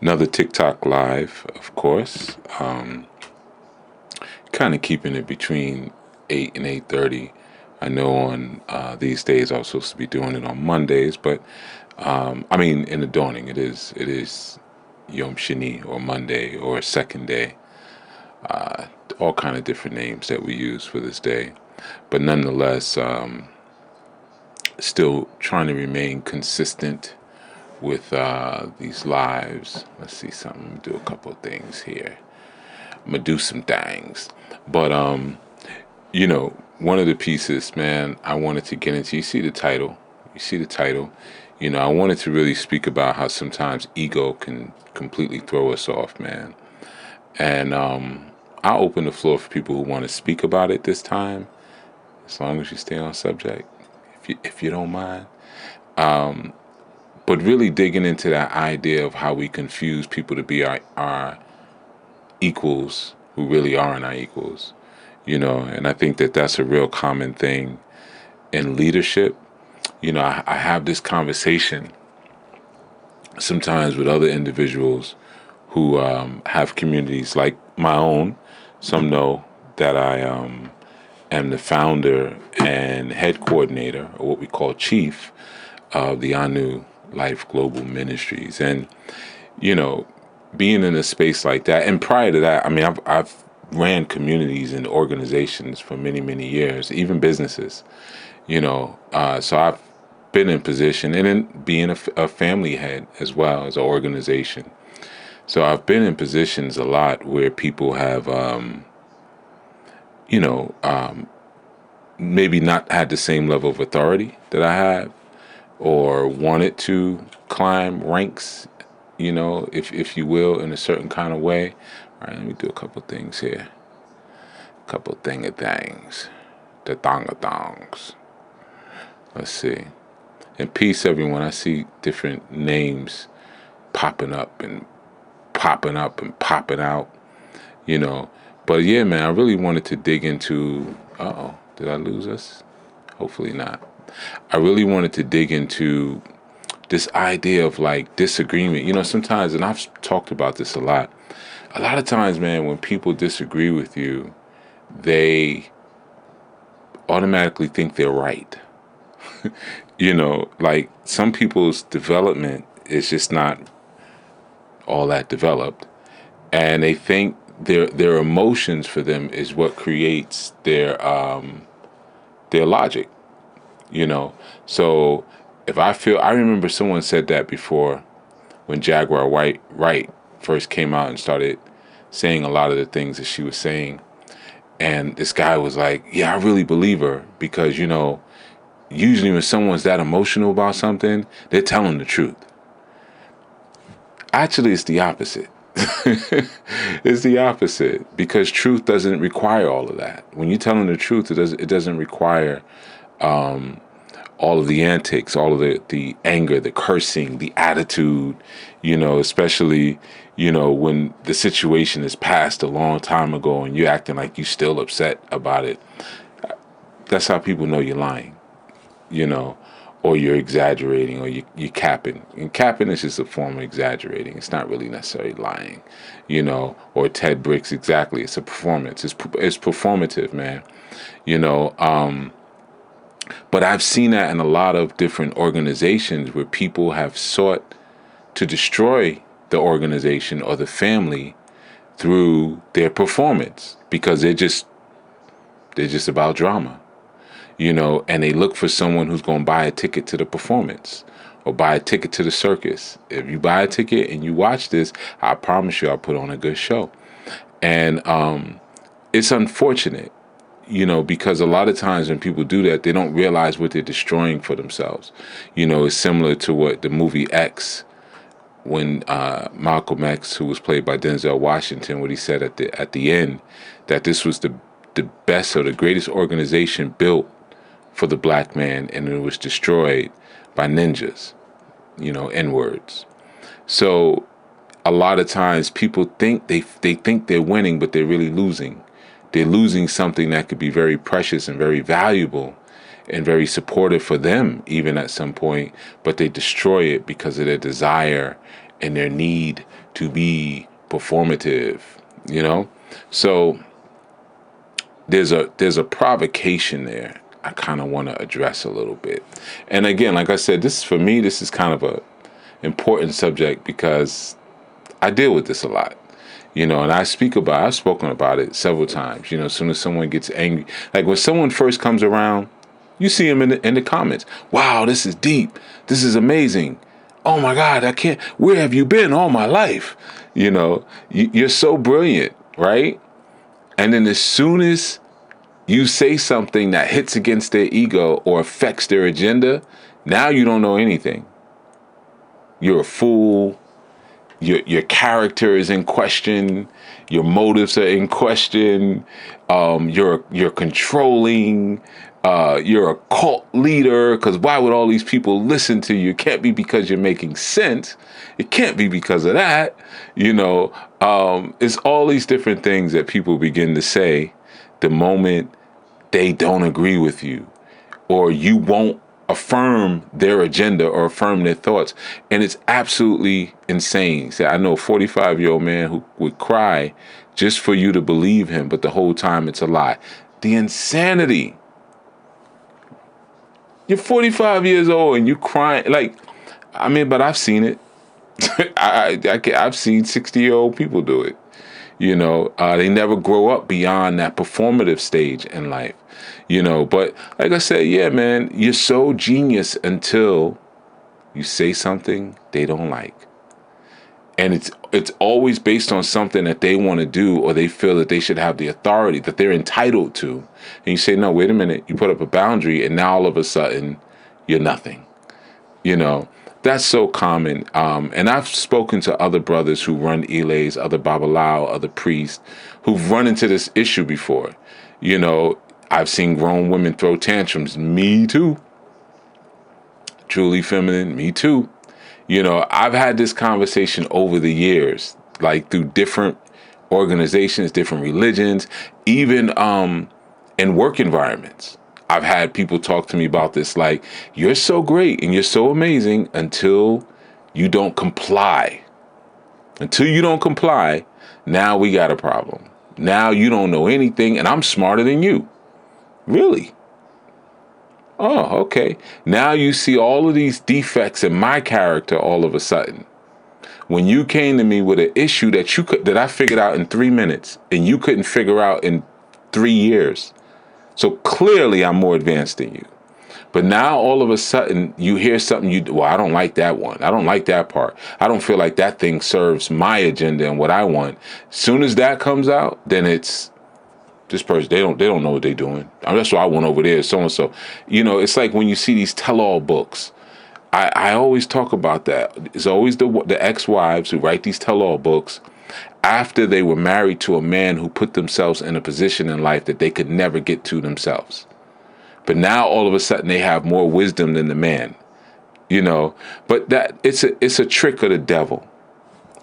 Another TikTok live, of course. Kind of keeping it between 8 and 8:30. I know on these days I was supposed to be doing it on Mondays, but I mean in the dawning it is Yom Shani or Monday or second day. All kind of different names that we use for this day, but nonetheless, still trying to remain consistent with these lives. Let's see something. Do a couple of things here. I'm gonna do some things, but one of the pieces, man, I wanted to get into. You see the title. You see the title. I wanted to really speak about how sometimes ego can completely throw us off, man. And I'll open the floor for people who want to speak about it this time, as long as you stay on subject, if you don't mind. But really digging into that idea of how we confuse people to be our equals who really aren't our equals, and I think that that's a real common thing in leadership. I have this conversation sometimes with other individuals who have communities like my own. Some know that I am the founder and head coordinator, or what we call chief, of the ANU Life Global Ministries. And, being in a space like that, and prior to that, I mean, I've ran communities and organizations for many, many years, even businesses, so I've been in position, and in being a family head as well as an organization. So I've been in positions a lot where people have, maybe not had the same level of authority that I have, or wanted to climb ranks, if you will, in a certain kind of way. All right, let me do a couple things here. A couple things. The thongs. Let's see. And peace, everyone. I see different names popping up and popping out, But yeah, man, I really wanted to dig into. Did I lose us? Hopefully not. I really wanted to dig into this idea of like disagreement. Sometimes, and I've talked about this a lot of times, man, when people disagree with you, they automatically think they're right. Like some people's development is just not all that developed, and they think their emotions for them is what creates their logic. So if I remember someone said that before, when Jaguar Wright first came out and started saying a lot of the things that she was saying, and this guy was like, yeah, I really believe her, because usually when someone's that emotional about something, they're telling the truth. Actually, it's the opposite. It's the opposite, because truth doesn't require all of that. When you're telling the truth, it doesn't require all of the antics, all of the anger, the cursing, the attitude, especially, when the situation is passed a long time ago and you're acting like you're still upset about it. That's how people know you're lying, or you're exaggerating, or you're capping. And capping is just a form of exaggerating. It's not really necessarily lying, or Ted Bricks, exactly. It's a performance. It's performative, man, But I've seen that in a lot of different organizations where people have sought to destroy the organization or the family through their performance, because they're just about drama, and they look for someone who's going to buy a ticket to the performance or buy a ticket to the circus. If you buy a ticket and you watch this, I promise you I'll put on a good show. And it's unfortunate, because a lot of times when people do that, they don't realize what they're destroying for themselves. It's similar to what the movie X, when Malcolm X, who was played by Denzel Washington, what he said at the end, that this was the best or the greatest organization built for the black man, and it was destroyed by ninjas, N-words. So a lot of times people think they think they're winning, but they're really losing. They're losing something that could be very precious and very valuable and very supportive for them, even at some point, but they destroy it because of their desire and their need to be performative, you know? So there's a provocation there I kind of want to address a little bit. And again, like I said, this is kind of a important subject because I deal with this a lot. And I've spoken about it several times. As soon as someone gets angry, like when someone first comes around, you see them in the comments. Wow, this is deep. This is amazing. Oh my God, I can't. Where have you been all my life? You're so brilliant, right? And then as soon as you say something that hits against their ego or affects their agenda, now you don't know anything. You're a fool. Your character is in question. Your motives are in question. You're controlling. You're a cult leader. Because why would all these people listen to you? It can't be because you're making sense. It can't be because of that. It's all these different things that people begin to say the moment they don't agree with you, or you won't affirm their agenda or affirm their thoughts. And it's absolutely insane. See, I know a 45-year-old man who would cry just for you to believe him, but the whole time it's a lie. The insanity. You're 45 years old and you crying. But I've seen it. I've seen 60-year-old people do it. They never grow up beyond that performative stage in life. But like I said, yeah, man, you're so genius until you say something they don't like. And it's always based on something that they want to do, or they feel that they should have the authority, that they're entitled to. And you say, no, wait a minute, you put up a boundary and now all of a sudden you're nothing. That's so common. And I've spoken to other brothers who run Ilays, other Babalao, other priests, who've run into this issue before. I've seen grown women throw tantrums. Me too. Truly feminine, me too. I've had this conversation over the years, like through different organizations, different religions, even in work environments. I've had people talk to me about this, like, you're so great and you're so amazing until you don't comply. Until you don't comply, now we got a problem. Now you don't know anything and I'm smarter than you. Really? Oh, okay. Now you see all of these defects in my character all of a sudden. When you came to me with an issue that I figured out in 3 minutes and you couldn't figure out in 3 years. So clearly I'm more advanced than you. But now all of a sudden you hear something I don't like that one. I don't like that part. I don't feel like that thing serves my agenda and what I want. As soon as that comes out, then it's this person, they don't know what they're doing. That's why I went over there, so-and-so. It's like when you see these tell-all books. I always talk about that. It's always the ex-wives who write these tell-all books after they were married to a man who put themselves in a position in life that they could never get to themselves. But now all of a sudden they have more wisdom than the man. But that it's a trick of the devil.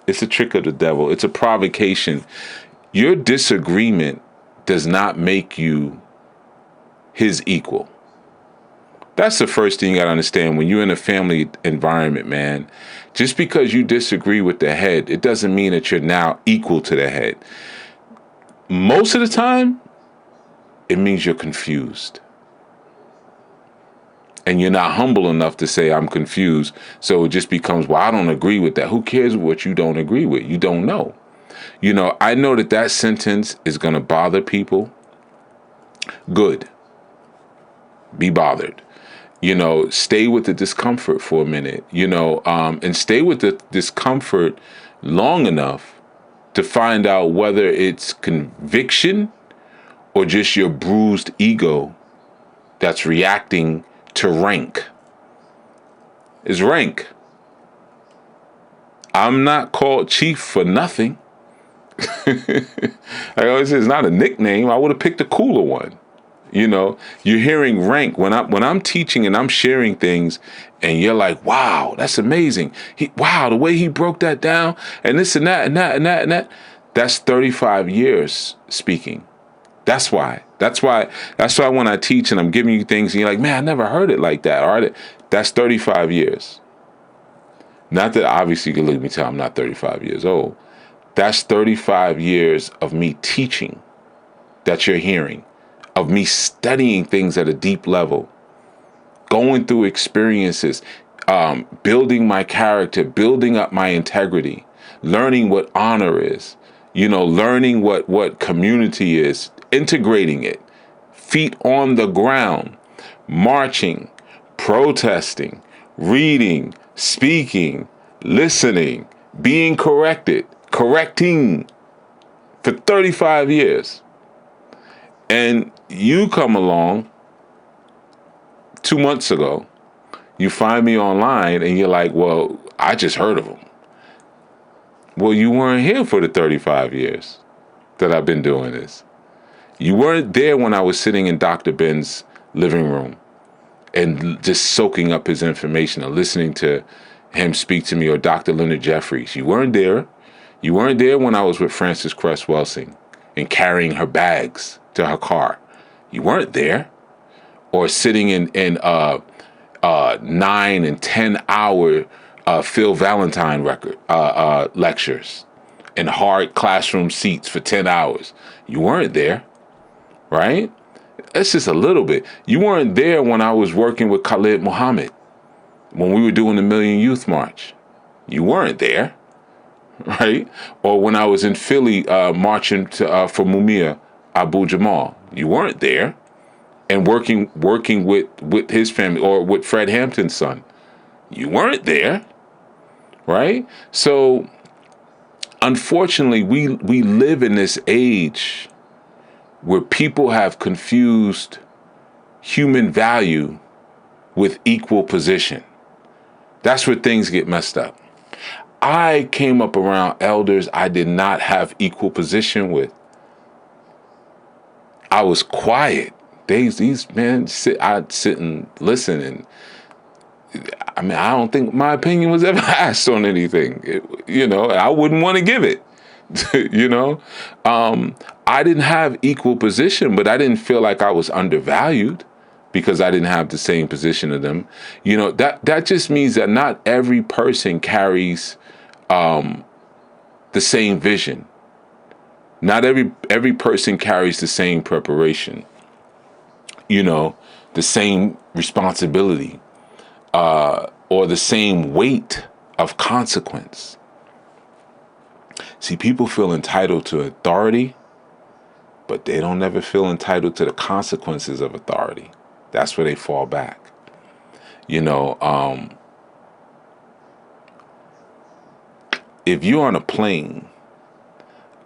It's a trick of the devil. It's a provocation. Your disagreement does not make you his equal. That's the first thing you got to understand when you're in a family environment, man. Just because you disagree with the head, it doesn't mean that you're now equal to the head. Most of the time, it means you're confused. And you're not humble enough to say, I'm confused. So it just becomes, I don't agree with that. Who cares what you don't agree with? You don't know. I know that sentence is going to bother people. Good. Be bothered. Stay with the discomfort for a minute, and stay with the discomfort long enough to find out whether it's conviction or just your bruised ego that's reacting to rank. It's rank. I'm not called Chief for nothing. I always say it's not a nickname. I would have picked a cooler one. You're hearing rank when I'm teaching and I'm sharing things, and you're like, wow, that's amazing. Wow, the way he broke that down, and this and that and that and that and that. That's 35 years speaking. That's why when I teach and I'm giving you things and you're like, man, I never heard it like that. All right, that's 35 years. Not that obviously you can look at me and tell I'm not 35 years old. That's 35 years of me teaching that you're hearing, of me studying things at a deep level, going through experiences, building my character, building up my integrity, learning what honor is, learning what community is, integrating it, feet on the ground, marching, protesting, reading, speaking, listening, being corrected, correcting for 35 years. And you come along 2 months ago, you find me online and you're like, well, I just heard of them. Well, you weren't here for the 35 years that I've been doing this. You weren't there when I was sitting in Dr. Ben's living room and just soaking up his information or listening to him speak to me, or Dr. Leonard Jeffries. You weren't there. You weren't there when I was with Frances Cress Welsing and carrying her bags to her car. You weren't there. Or sitting in 9 and 10 hour Phil Valentine lectures in hard classroom seats for 10 hours. You weren't there, right? That's just a little bit. You weren't there when I was working with Khalid Muhammad, when we were doing the Million Youth March. You weren't there, right? Or when I was in Philly marching for Mumia Abu Jamal. You weren't there. And working with his family, or with Fred Hampton's son. You weren't there, right? So unfortunately, we live in this age where people have confused human value with equal position. That's where things get messed up. I came up around elders I did not have equal position with. I was quiet. These men I'd sit and listen, and I don't think my opinion was ever asked on anything. I wouldn't want to give it. I didn't have equal position, but I didn't feel like I was undervalued because I didn't have the same position as them. That just means that not every person carries the same vision. Not every person carries the same preparation. The same responsibility, or the same weight of consequence. See, people feel entitled to authority, but they don't ever feel entitled to the consequences of authority. That's where they fall back. If you're on a plane,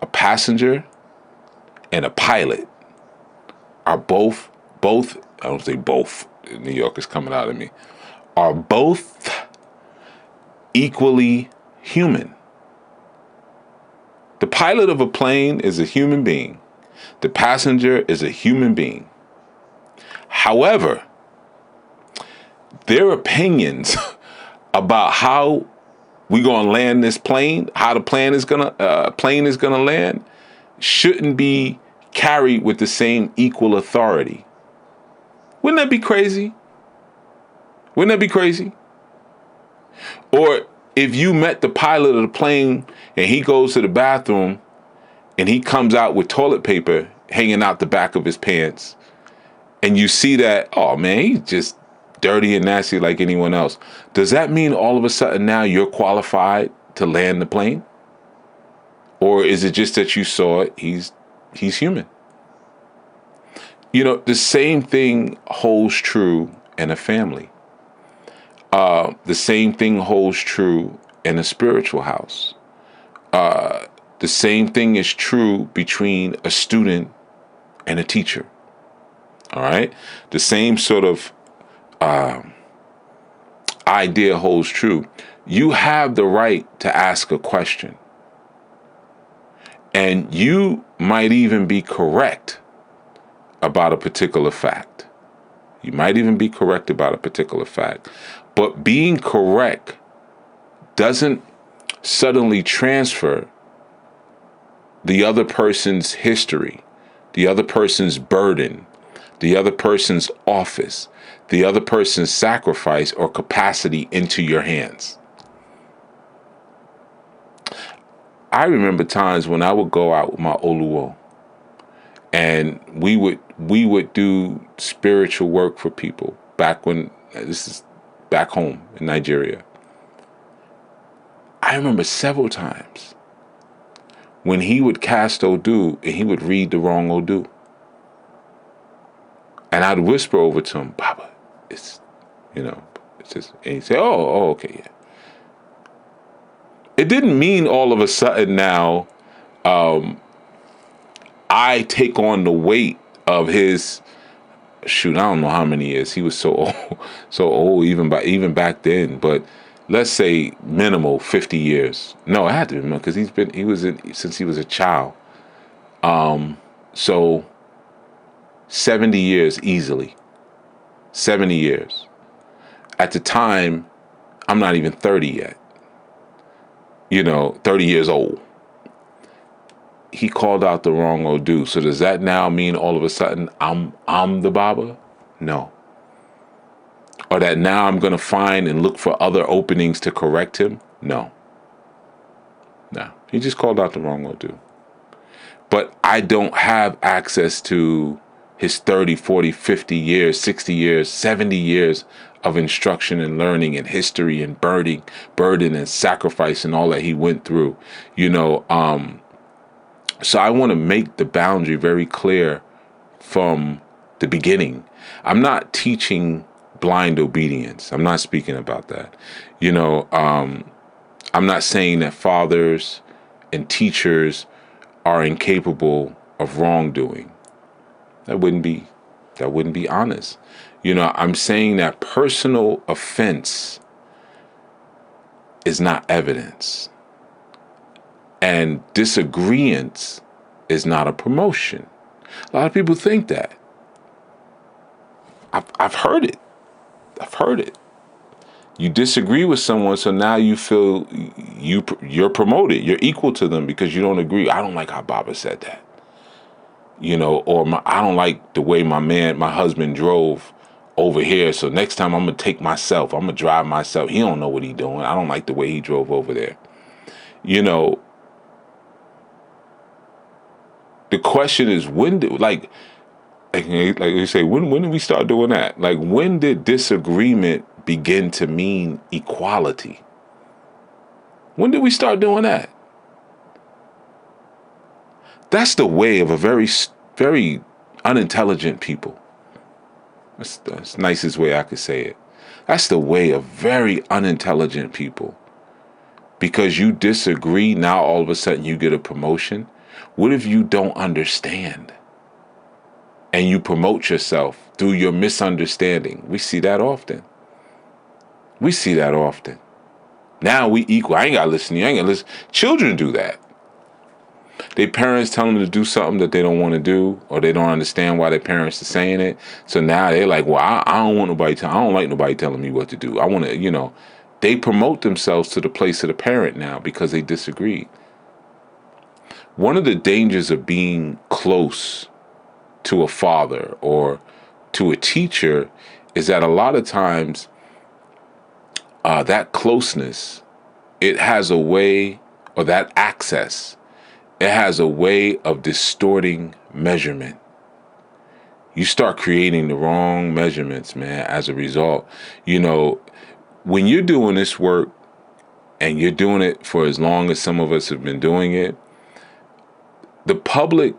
a passenger and a pilot are both, I don't say both, New York is coming out of me, are both equally human. The pilot of a plane is a human being. The passenger is a human being. However, their opinions about how we're gonna land this plane, how the plane is gonna land, shouldn't be carried with the same equal authority. Wouldn't that be crazy? Wouldn't that be crazy? Or if you met the pilot of the plane and he goes to the bathroom and he comes out with toilet paper hanging out the back of his pants, and you see that, oh man, he's just dirty and nasty like anyone else. Does that mean all of a sudden now you're qualified to land the plane? Or is it just that you saw it, he's human? The same thing holds true in a family. The same thing holds true in a spiritual house. The same thing is true between a student and a teacher. All right? The same sort of idea holds true. You have the right to ask a question. And you might even be correct about a particular fact. You might even be correct about a particular fact. But being correct doesn't suddenly transfer the other person's history, the other person's burden, the other person's office, the other person's sacrifice or capacity into your hands. I remember times when I would go out with my Oluwo, and we would do spiritual work for people back when this is back home in Nigeria. I remember several times when he would cast Odu and he would read the wrong Odu. And I'd whisper over to him, Baba, it's, it's just, and he'd say, oh, okay, yeah. It didn't mean all of a sudden now I take on the weight of his, shoot, I don't know how many years. He was so old, so old even back then. But let's say minimal 50 years. No, it had to be because he was in since he was a child. So 70 years easily. 70 years. At the time, I'm not even 30 yet. 30 years old. He called out the wrong Odu. So does that now mean all of a sudden I'm the Baba? No. Or that now I'm going to find and look for other openings to correct him? No. No. He just called out the wrong Odu. But I don't have access to his 30, 40, 50 years, 60 years, 70 years of instruction and learning and history and burden and sacrifice and all that he went through. So I want to make the boundary very clear from the beginning. I'm not teaching blind obedience. I'm not speaking about that. I'm not saying that fathers and teachers are incapable of wrongdoing. That wouldn't be honest. I'm saying that personal offense is not evidence. And disagreement is not a promotion. A lot of people think that. I've heard it. I've heard it. You disagree with someone, so now you feel you're promoted. You're equal to them because you don't agree. I don't like how Baba said that. I don't like the way my husband drove over here. So next time I'm gonna take myself. I'm gonna drive myself. He don't know what he doing. I don't like the way he drove over there. The question is when you say, when did we start doing that? Like, when did disagreement begin to mean equality? When did we start doing that? That's the way of a very, very unintelligent people. That's the nicest way I could say it. That's the way of very unintelligent people. Because you disagree, now all of a sudden you get a promotion. What if you don't understand? And you promote yourself through your misunderstanding. We see that often. Now we equal. I ain't got to listen to you. I ain't got to listen. Children do that. Their parents tell them to do something that they don't want to do, or they don't understand why their parents are saying it. So now they're like, well, I don't want nobody I don't like nobody telling me what to do. I want to, they promote themselves to the place of the parent now because they disagree. One of the dangers of being close to a father or to a teacher is that a lot of times that closeness, it has a way, or that access, it has a way of distorting measurement. You start creating the wrong measurements, man, as a result. When you're doing this work and you're doing it for as long as some of us have been doing it, the public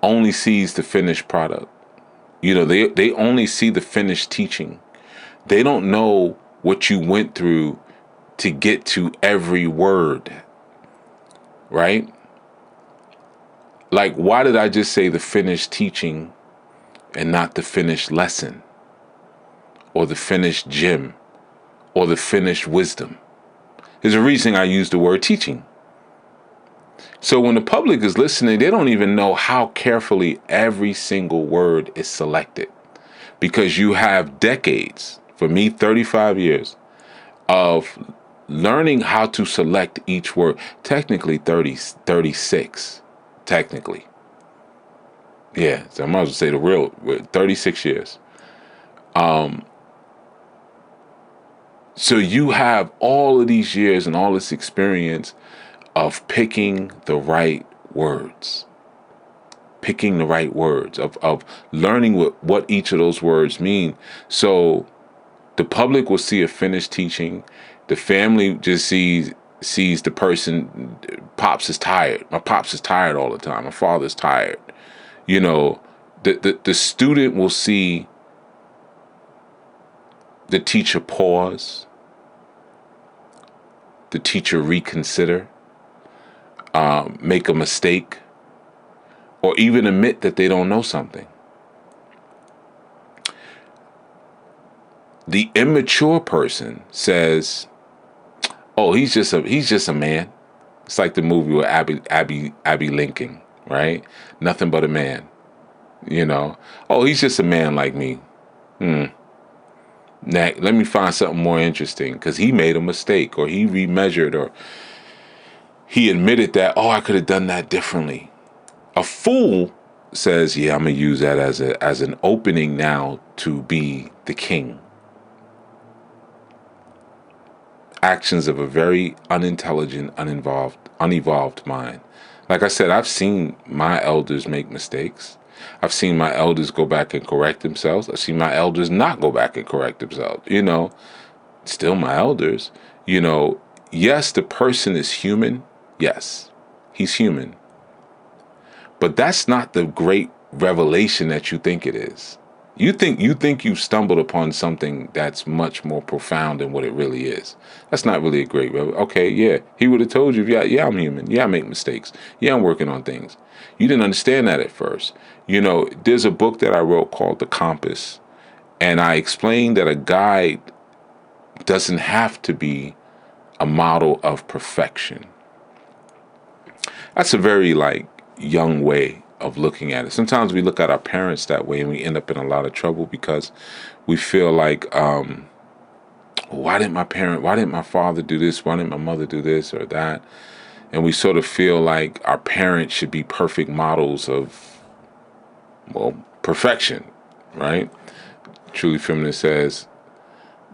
only sees the finished product. They only see the finished teaching. They don't know what you went through to get to every word, right? Like, why did I just say the finished teaching and not the finished lesson or the finished gem or the finished wisdom? There's a reason I use the word teaching. So when the public is listening, they don't even know how carefully every single word is selected, because you have decades, for me, 35 years of learning how to select each word. Technically 36, technically. Yeah, so I might as well say the real 36 years. So you have all of these years and all this experience of picking the right words. Picking the right words, of learning what each of those words mean. So the public will see a finished teaching. The family just sees the person. Pops is tired. My pops is tired all the time. My father's tired. You know, the student will see the teacher pause, the teacher reconsider, make a mistake, or even admit that they don't know something. The immature person says, "Oh, he's just a man." It's like the movie with Abby Lincoln, right? Nothing but a man, you know. Oh, he's just a man like me. Now, let me find something more interesting because he made a mistake, or he remeasured, or he admitted that, oh, I could have done that differently. A fool says, yeah, I'm gonna use that as an opening now to be the king. Actions of a very unintelligent, unevolved mind. Like I said, I've seen my elders make mistakes. I've seen my elders go back and correct themselves. I've seen my elders not go back and correct themselves. You know, still my elders. You know, yes, the person is human. Yes, he's human. But that's not the great revelation that you think it is. You think you've stumbled upon something that's much more profound than what it really is. That's not really a great revelation. Okay, yeah, he would have told you, yeah, I'm human. Yeah, I make mistakes. Yeah, I'm working on things. You didn't understand that at first. You know, there's a book that I wrote called The Compass, and I explained that a guide doesn't have to be a model of perfection. That's a very young way of looking at it. Sometimes we look at our parents that way and we end up in a lot of trouble because we feel like, why didn't my father do this? Why didn't my mother do this or that? And we sort of feel like our parents should be perfect models of, well, perfection, right? Truly Feminine says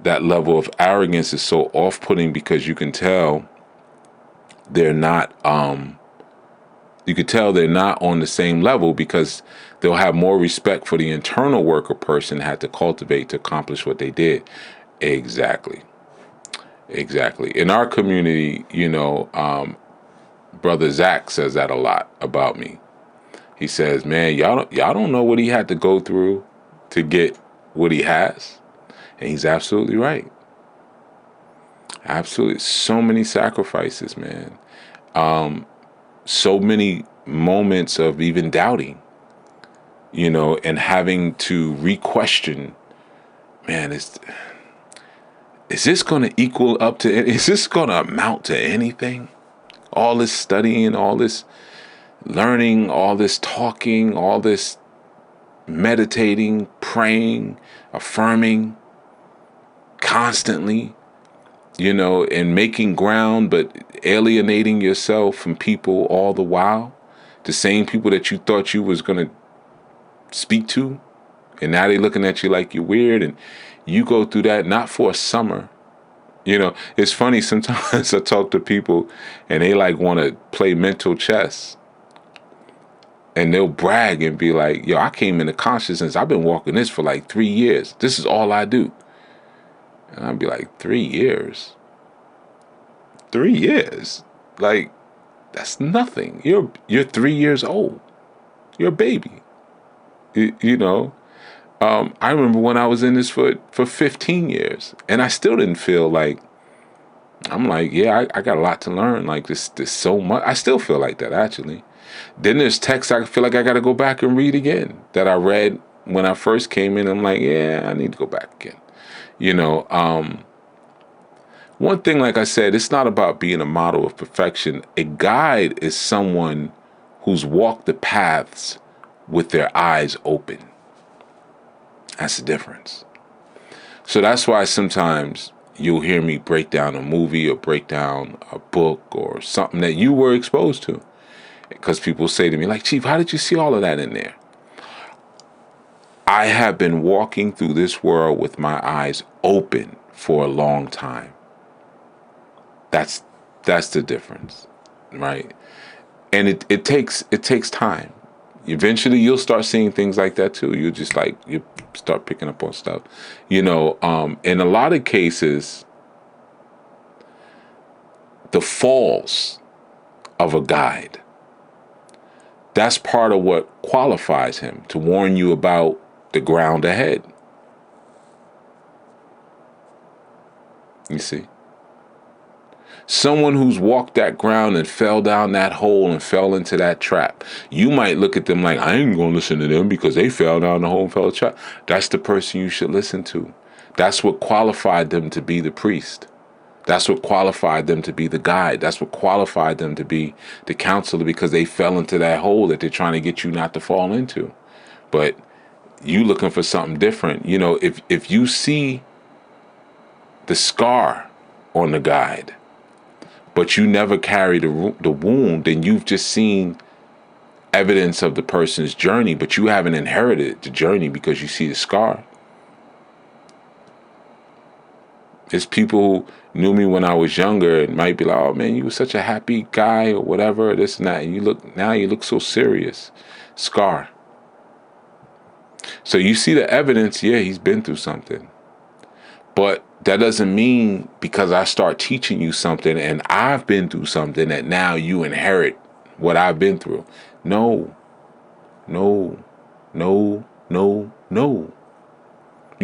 that level of arrogance is so off-putting because you can tell they're not, you could tell they're not on the same level because they'll have more respect for the internal work a person had to cultivate to accomplish what they did. Exactly. In our community, Brother Zach says that a lot about me. He says, man, y'all don't know what he had to go through to get what he has. And he's absolutely right. Absolutely. So many sacrifices, man. So many moments of even doubting, and having to re-question, man, is this going to is this going to amount to anything? All this studying, all this learning, all this talking, all this meditating, praying, affirming constantly, and making ground, but alienating yourself from people all the while. The same people that you thought you was going to speak to, and now they looking at you like you're weird, and you go through that not for a summer. It's funny, sometimes I talk to people and they want to play mental chess, and they'll brag and be like, yo, I came into consciousness, I've been walking this for 3 years, this is all I do. And I'd be like, 3 years? 3 years? That's nothing. You're 3 years old. You're a baby. I remember when I was in this for 15 years, and I still didn't feel I'm yeah, I got a lot to learn. This so much. I still feel like that, actually. Then there's texts I feel like I got to go back and read again that I read when I first came in. I'm yeah, I need to go back again. One thing, like I said, it's not about being a model of perfection. A guide is someone who's walked the paths with their eyes open. That's the difference. So that's why sometimes you'll hear me break down a movie or break down a book or something that you were exposed to. Because people say to me, Chief, how did you see all of that in there? I have been walking through this world with my eyes open for a long time. That's the difference. right? And it takes time. Eventually, you'll start seeing things like that too. You start picking up on stuff, in a lot of cases, the falls of a guide. That's part of what qualifies him to warn you about the ground ahead. You see? Someone who's walked that ground and fell down that hole and fell into that trap. You might look at them like, I ain't going to listen to them because they fell down the hole and fell in the trap. That's the person you should listen to. That's what qualified them to be the priest. That's what qualified them to be the guide. That's what qualified them to be the counselor, because they fell into that hole that they're trying to get you not to fall into. But you looking for something different. If you see the scar on the guide, but you never carry the wound, then you've just seen evidence of the person's journey, but you haven't inherited the journey because you see the scar. There's people who knew me when I was younger and might be like, oh man, you were such a happy guy or whatever, this and that. And you look so serious. Scar. So you see the evidence, yeah, he's been through something. But that doesn't mean because I start teaching you something and I've been through something that now you inherit what I've been through. No. You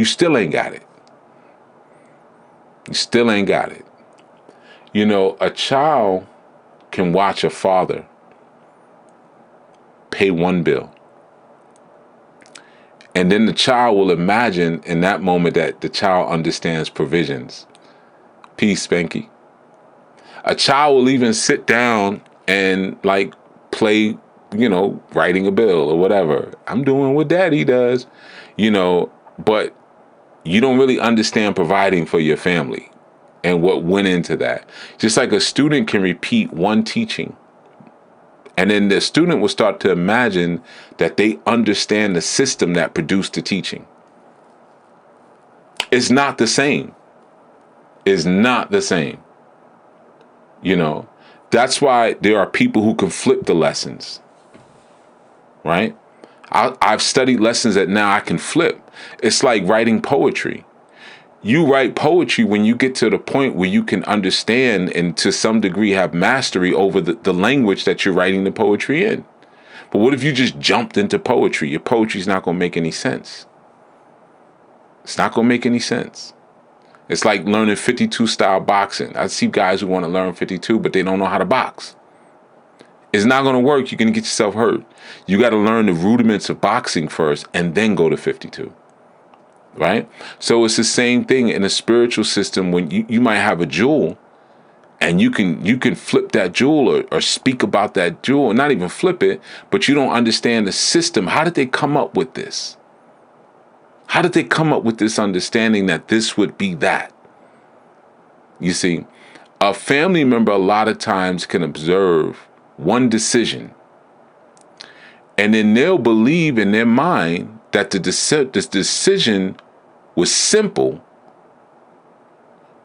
still ain't got it. You still ain't got it. A child can watch a father pay one bill. And then the child will imagine in that moment that the child understands provisions. Peace, Spanky. A child will even sit down and play, writing a bill or whatever. I'm doing what daddy does, but you don't really understand providing for your family and what went into that. Just like a student can repeat one teaching, and then the student will start to imagine that they understand the system that produced the teaching. It's not the same. It's not the same. That's why there are people who can flip the lessons, right? I've studied lessons that now I can flip. It's like writing poetry. You write poetry when you get to the point where you can understand and to some degree have mastery over the language that you're writing the poetry in. But what if you just jumped into poetry? Your poetry's not going to make any sense. It's not going to make any sense. It's like learning 52 style boxing. I see guys who want to learn 52, but they don't know how to box. It's not going to work. You're going to get yourself hurt. You got to learn the rudiments of boxing first and then go to 52. Right? So it's the same thing in a spiritual system when you might have a jewel and you can flip that jewel or speak about that jewel, not even flip it, but you don't understand the system. How did they come up with this? How did they come up with this understanding that this would be that? You see, a family member a lot of times can observe one decision and then they'll believe in their mind that this decision was simple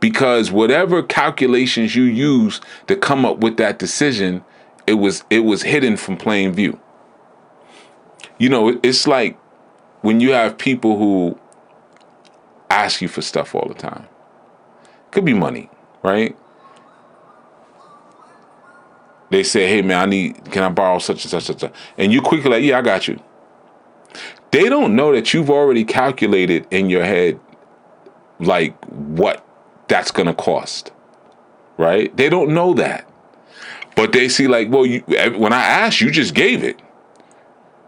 because whatever calculations you use to come up with that decision, it was hidden from plain view. It's like when you have people who ask you for stuff all the time. Could be money, right? They say, hey man, can I borrow such and such and such? And you quickly like, yeah, I got you. They don't know that you've already calculated in your head what that's gonna cost, right? They don't know that, but they see when I asked, you just gave it.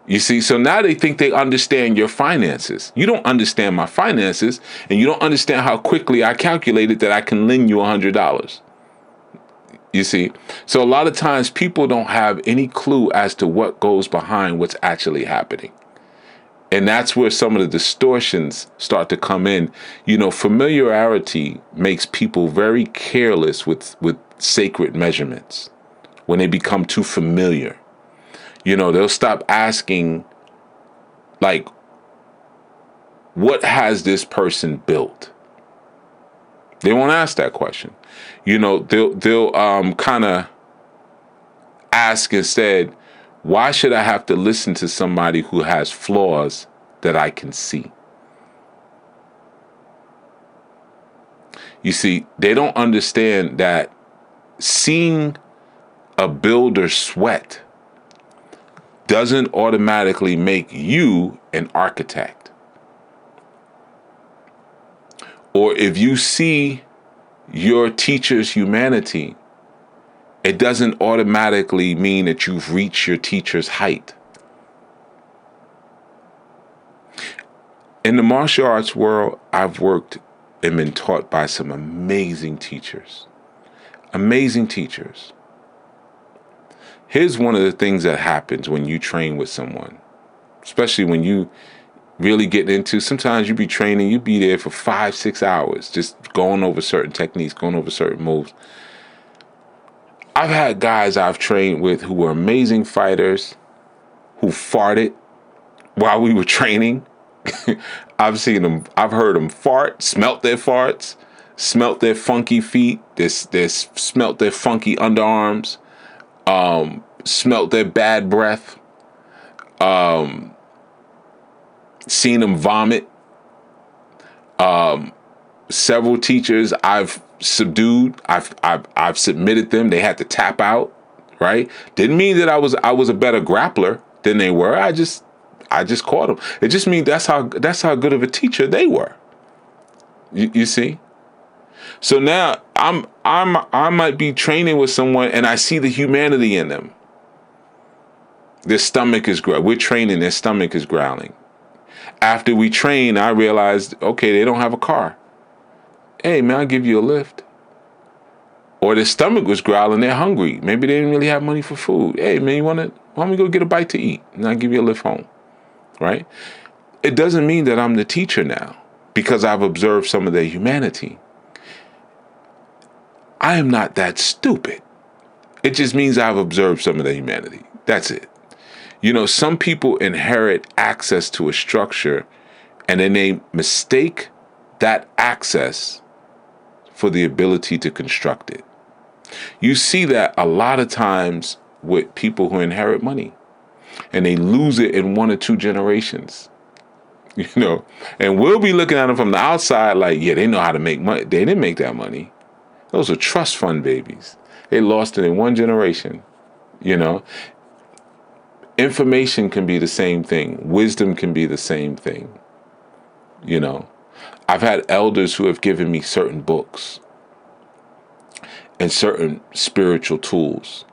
You see, so now they think they understand your finances. You don't understand my finances, and you don't understand how quickly I calculated that I can lend you $100. You see, so a lot of times people don't have any clue as to what goes behind what's actually happening. And that's where some of the distortions start to come in. Familiarity makes people very careless with sacred measurements when they become too familiar. They'll stop asking, what has this person built? They won't ask that question. They'll kind of ask instead, why should I have to listen to somebody who has flaws that I can see? You see, they don't understand that seeing a builder sweat doesn't automatically make you an architect. Or if you see your teacher's humanity, it doesn't automatically mean that you've reached your teacher's height. In the martial arts world, I've worked and been taught by some amazing teachers. Amazing teachers. Here's one of the things that happens when you train with someone, especially when you really get into, sometimes you be training, you be there for 5-6 hours, just going over certain techniques, going over certain moves. I've had guys I've trained with who were amazing fighters, who farted while we were training. I've seen them, I've heard them fart, smelt their farts, smelt their funky feet, smelt their funky underarms, smelt their bad breath, seen them vomit. Several teachers I've subdued, I've submitted them. They had to tap out, right? Didn't mean that I was a better grappler than they were. I just caught them. It just means that's how good of a teacher they were. You see? So now I might be training with someone and I see the humanity in them. Their stomach is growling. We're training, their stomach is growling. After we train, I realized, okay, they don't have a car. Hey, man, I'll give you a lift. Or their stomach was growling, they're hungry. Maybe they didn't really have money for food. Hey, man, why don't we go get a bite to eat? And I'll give you a lift home, right? It doesn't mean that I'm the teacher now because I've observed some of their humanity. I am not that stupid. It just means I've observed some of their humanity. That's it. You know, some people inherit access to a structure and then they mistake that access for the ability to construct it. You see that a lot of times with people who inherit money and they lose it in 1 or 2 generations, you know, and we'll be looking at them from the outside like, yeah, they know how to make money. They didn't make that money. Those are trust fund babies. They lost it in 1 generation, you know. Information can be the same thing. Wisdom can be the same thing. You know, I've had elders who have given me certain books and certain spiritual tools.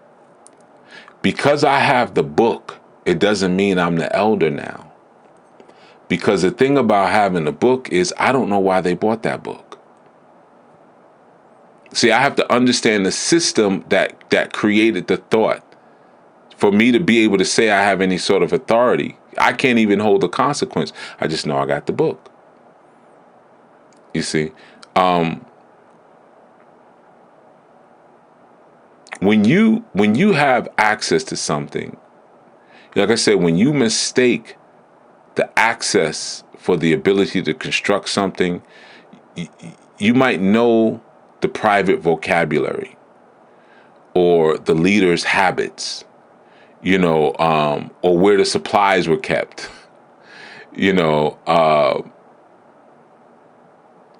Because I have the book, it doesn't mean I'm the elder now. Because the thing about having a book is I don't know why they bought that book. See, I have to understand the system that created the thought. For me to be able to say I have any sort of authority, I can't even hold the consequence. I just know I got the book. You see, when you have access to something, like I said, when you mistake the access for the ability to construct something, you might know the private vocabulary or the leader's habits. You know, or where the supplies were kept. You know,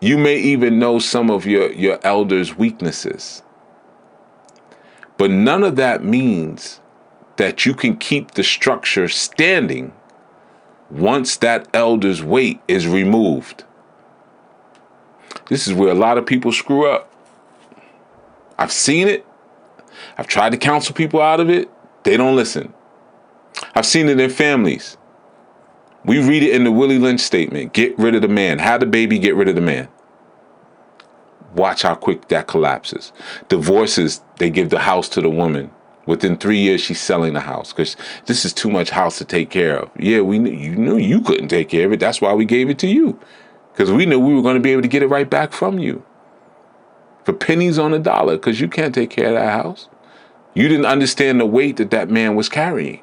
you may even know some of your elders' weaknesses. But none of that means that you can keep the structure standing once that elder's weight is removed. This is where a lot of people screw up. I've seen it. I've tried to counsel people out of it. They don't listen. I've seen it in families. We read it in the Willie Lynch statement. Get rid of the man. Have the baby, get rid of the man. Watch how quick that collapses. Divorces, they give the house to the woman. Within 3 years, she's selling the house because this is too much house to take care of. Yeah, you knew you couldn't take care of it. That's why we gave it to you. Because we knew we were going to be able to get it right back from you. For pennies on the dollar, because you can't take care of that house. You didn't understand the weight that man was carrying.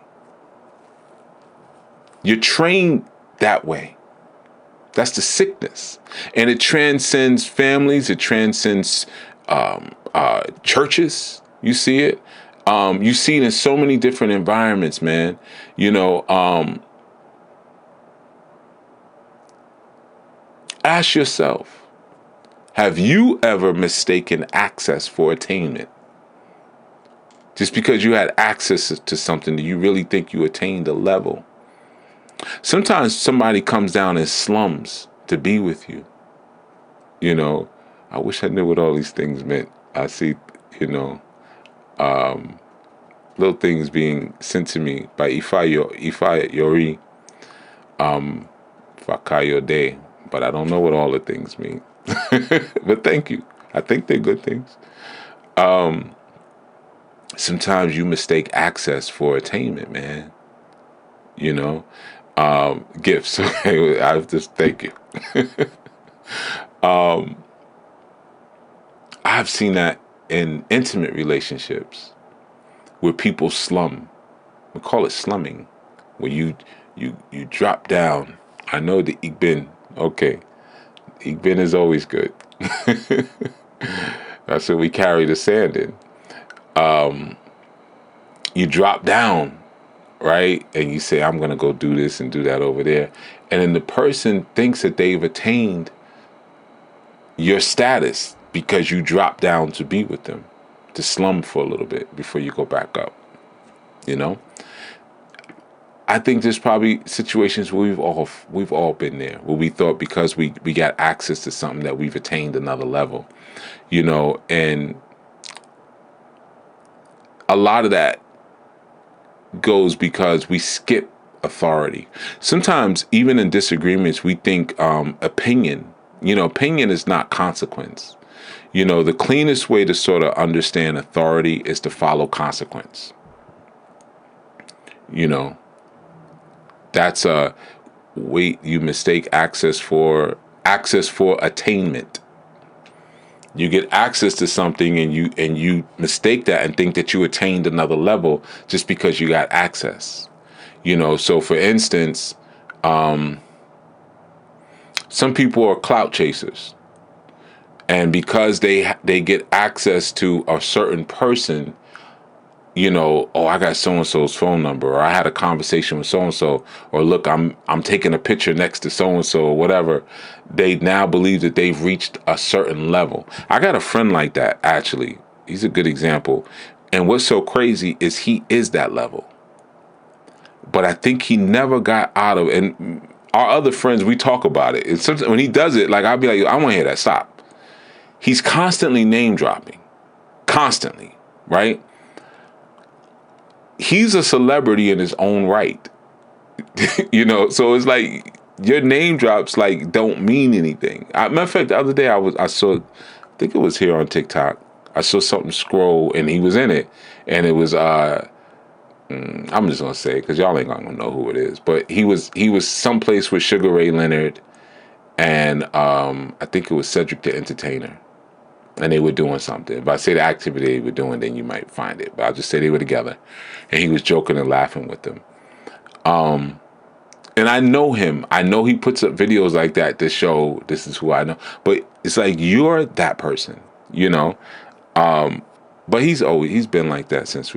You're trained that way. That's the sickness. And it transcends families. It transcends churches. You see it. You see it in so many different environments, man. You know, ask yourself, have you ever mistaken access for attainment? Just because you had access to something, do you really think you attained a level? Sometimes somebody comes down in slums to be with you. You know, I wish I knew what all these things meant. I see, you know, little things being sent to me by Ifa Yori, Fakayode, but I don't know what all the things mean. But thank you. I think they're good things. Sometimes you mistake access for attainment, man. You know, gifts. I just thank you. I've seen that in intimate relationships where people slum. We call it slumming, where you drop down. I know the Igbin. Okay, Igbin is always good. That's what we carry the sand in. You drop down, right? And you say, I'm going to go do this and do that over there. And then the person thinks that they've attained your status because you drop down to be with them, to slum for a little bit before you go back up, you know? I think there's probably situations where we've all been there, where we thought because we got access to something that we've attained another level, you know, and a lot of that goes because we skip authority. Sometimes even in disagreements, we think opinion, you know, opinion is not consequence. You know, the cleanest way to sort of understand authority is to follow consequence. You know, that's a wait, you mistake access for attainment. You get access to something and you mistake that and think that you attained another level just because you got access. You know, so for instance, some people are clout chasers. And because they get access to a certain person, you know, oh, I got so-and-so's phone number, or I had a conversation with so-and-so, or look, I'm taking a picture next to so-and-so, or whatever. They now believe that they've reached a certain level. I got a friend like that, actually. He's a good example. And what's so crazy is he is that level. But I think he never got out of, and our other friends, we talk about it. And sometimes when he does it, like, I'll be like, I want to hear that, stop. He's constantly name dropping. Constantly, right? He's a celebrity in his own right. You know, so it's like your name drops like don't mean anything. Matter of fact, the other day I saw, I think it was here on TikTok. I saw something scroll and he was in it, and it was I'm just gonna say it because y'all ain't gonna know who it is. But he was someplace with Sugar Ray Leonard, and I think it was Cedric the Entertainer. And they were doing something. If I say the activity they were doing, then you might find it. But I'll just say they were together. And he was joking and laughing with them. And I know him. I know he puts up videos like that to show this is who I know. But it's like, you're that person, you know? But he's been like that since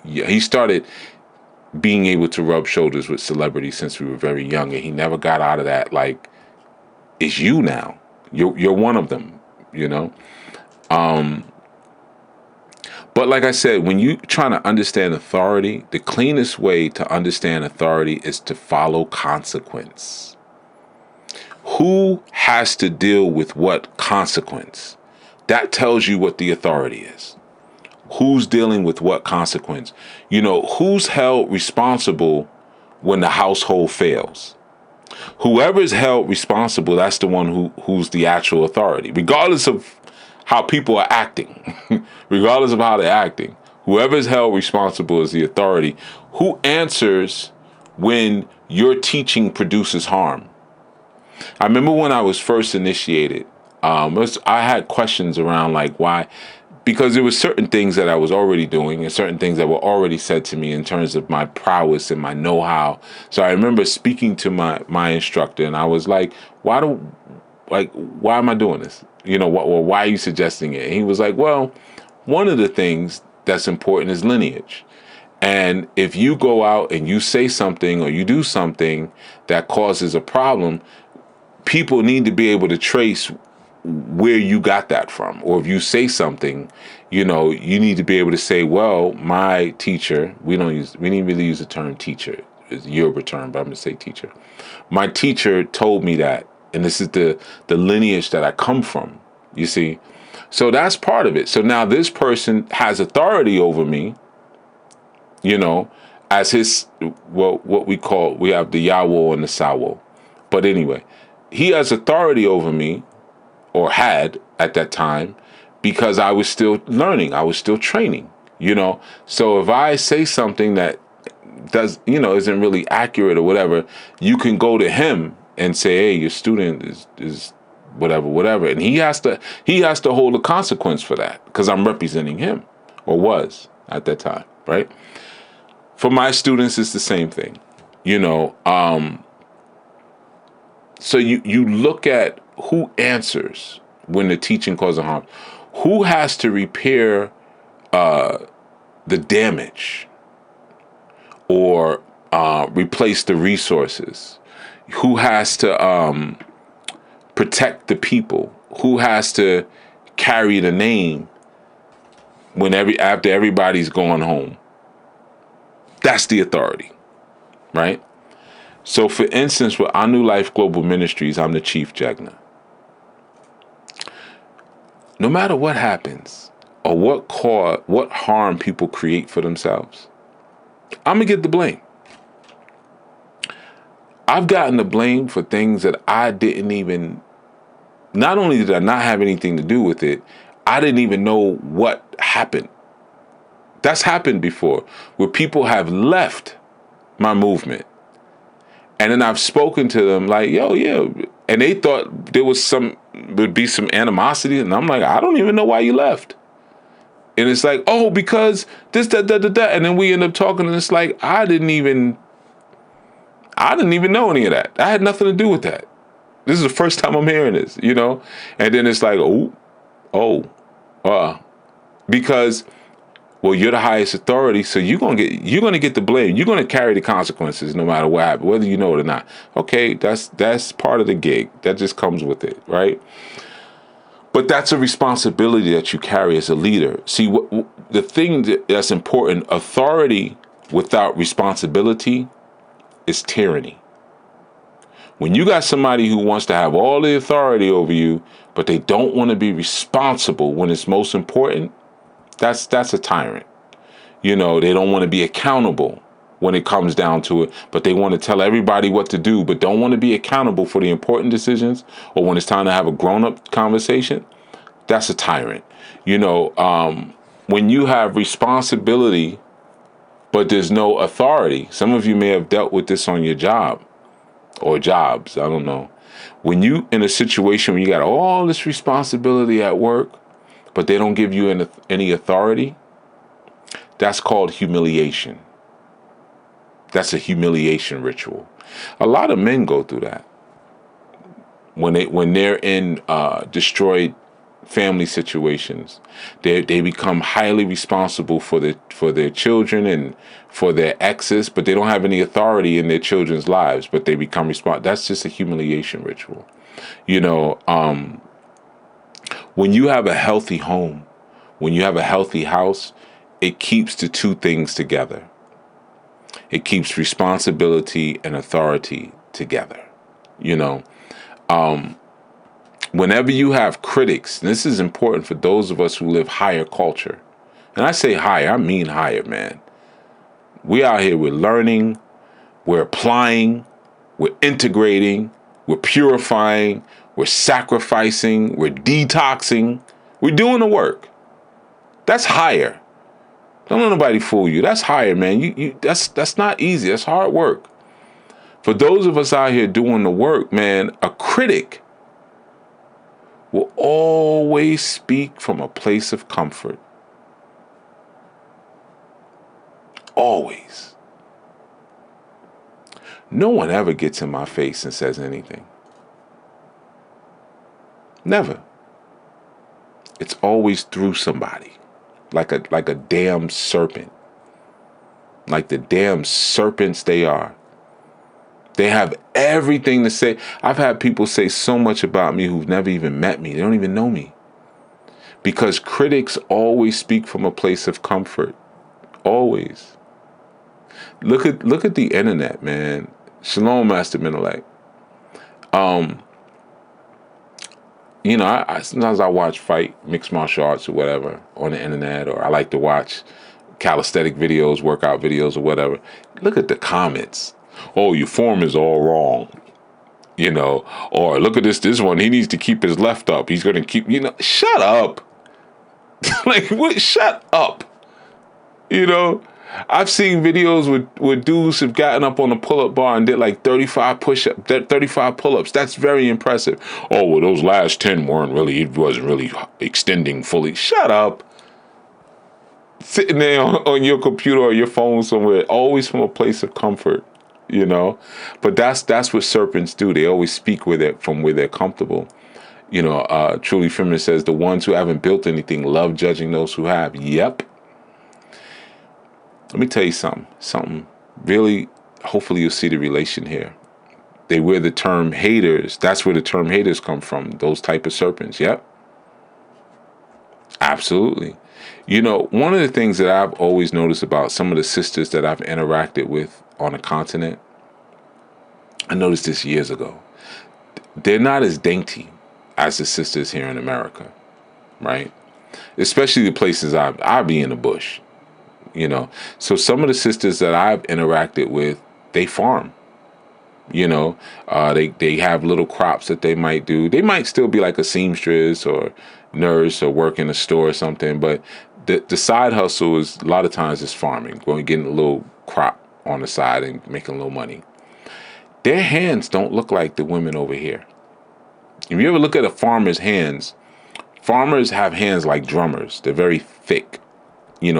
he started being able to rub shoulders with celebrities since we were very young. And he never got out of that, like, it's you now. You're one of them. You know, but like I said, when you trying to understand authority, the cleanest way to understand authority is to follow consequence. Who has to deal with what consequence? That tells you what the authority is. Who's dealing with what consequence? You know, who's held responsible when the household fails? Whoever's held responsible, that's the one who's the actual authority, regardless of how people are acting. Regardless of how they're acting, whoever's held responsible is the authority. Who answers when your teaching produces harm? I remember when I was first initiated, I had questions around like why, because there were certain things that I was already doing and certain things that were already said to me in terms of my prowess and my know-how. So I remember speaking to my instructor, and I was like, why am I doing this? You know, why are you suggesting it? And he was like, well, one of the things that's important is lineage. And if you go out and you say something or you do something that causes a problem, people need to be able to trace where you got that from. Or if you say something, you need to be able to say, well, my teacher, we didn't really use the term teacher. It's a Yoruba term, but I'm going to say teacher. My teacher told me that, and this is the lineage that I come from, you see. So that's part of it. So now this person has authority over me, as his, well, what we have the Yawo and the Sawo. But anyway, he has authority over me, or had at that time, because I was still learning, I was still training, So if I say something that isn't really accurate or whatever, you can go to him and say, hey, your student is whatever. And he has to hold a consequence for that, because I'm representing him, or was at that time, right? For my students, it's the same thing, So you look at who answers when the teaching causes harm. Who has to repair the damage, or replace the resources? Who has to protect the people? Who has to carry the name after everybody's gone home? That's the authority, right? So, for instance, with Anu Life Global Ministries, I'm the chief Jegna. No matter what happens or what harm people create for themselves, I'm gonna get the blame. I've gotten the blame for things that I didn't even. Not only did I not have anything to do with it, I didn't even know what happened. That's happened before, where people have left my movement. And then I've spoken to them like, yo, yeah. And they thought there would be some animosity. And I'm like, I don't even know why you left. And it's like, oh, because this, that. And then we end up talking, and it's like, I didn't even know any of that. I had nothing to do with that. This is the first time I'm hearing this, And then it's like, because, well, you're the highest authority, so you're gonna get the blame. You're gonna carry the consequences no matter what happens, whether you know it or not. Okay, that's part of the gig. That just comes with it, right? But that's a responsibility that you carry as a leader. See, the thing that's important: authority without responsibility is tyranny. When you got somebody who wants to have all the authority over you, but they don't want to be responsible when it's most important, that's a tyrant. They don't want to be accountable when it comes down to it, but they want to tell everybody what to do, but don't want to be accountable for the important decisions, or when it's time to have a grown-up conversation. That's a tyrant. When you have responsibility, but there's no authority. Some of you may have dealt with this on your job. Or jobs, I don't know. When you in a situation where you got all this responsibility at work, but they don't give you any authority, that's called humiliation. That's a humiliation ritual. A lot of men go through that when they're in destroyed family situations. They become highly responsible for their children and for their exes, but they don't have any authority in their children's lives, but they become responsible. That's just a humiliation ritual. When you have a healthy home, when you have a healthy house, it keeps the two things together. It keeps responsibility and authority together. Whenever you have critics, and this is important for those of us who live higher culture, and I say higher, I mean higher, man. We out here, we're learning, we're applying, we're integrating, we're purifying, we're sacrificing, we're detoxing, we're doing the work. That's higher. Don't let nobody fool you. That's higher, man. That's not easy. That's hard work. For those of us out here doing the work, man, a critic will always speak from a place of comfort. Always. No one ever gets in my face and says anything. Never. It's always through somebody. like a damn serpent. Like the damn serpents they are. They have everything to say. I've had people say so much about me who've never even met me. They don't even know me. Because critics always speak from a place of comfort. Always. Look at the internet, man. Shalom, Master Menelek. I sometimes I watch fight, mixed martial arts or whatever on the internet, or I like to watch calisthenic videos, workout videos or whatever. Look at the comments. Oh, your form is all wrong. Or look at this one. He needs to keep his left up. He's going to keep, shut up. Like, what? Shut up. I've seen videos with dudes have gotten up on a pull-up bar and did like 35 push-ups, 35 pull-ups. That's very impressive. Oh, well, those last 10 it wasn't really extending fully. Shut up. Sitting there on your computer or your phone somewhere, always from a place of comfort, But that's what serpents do. They always speak from where they're comfortable. Truly Feminine says, the ones who haven't built anything love judging those who have. Yep. Let me tell you something really, hopefully you'll see the relation here. They wear the term haters. That's where the term haters come from, those type of serpents. Yep. Absolutely. One of the things that I've always noticed about some of the sisters that I've interacted with on the continent, I noticed this years ago. They're not as dainty as the sisters here in America, right? Especially the places I be in the bush. So some of the sisters that I've interacted with, they farm. They have little crops that they might do. They might still be like a seamstress or nurse or work in a store or something, but the side hustle is a lot of times is farming, getting a little crop on the side and making a little money. Their hands don't look like the women over here. If you ever look at a farmer's hands, farmers have hands like drummers. They're very thick.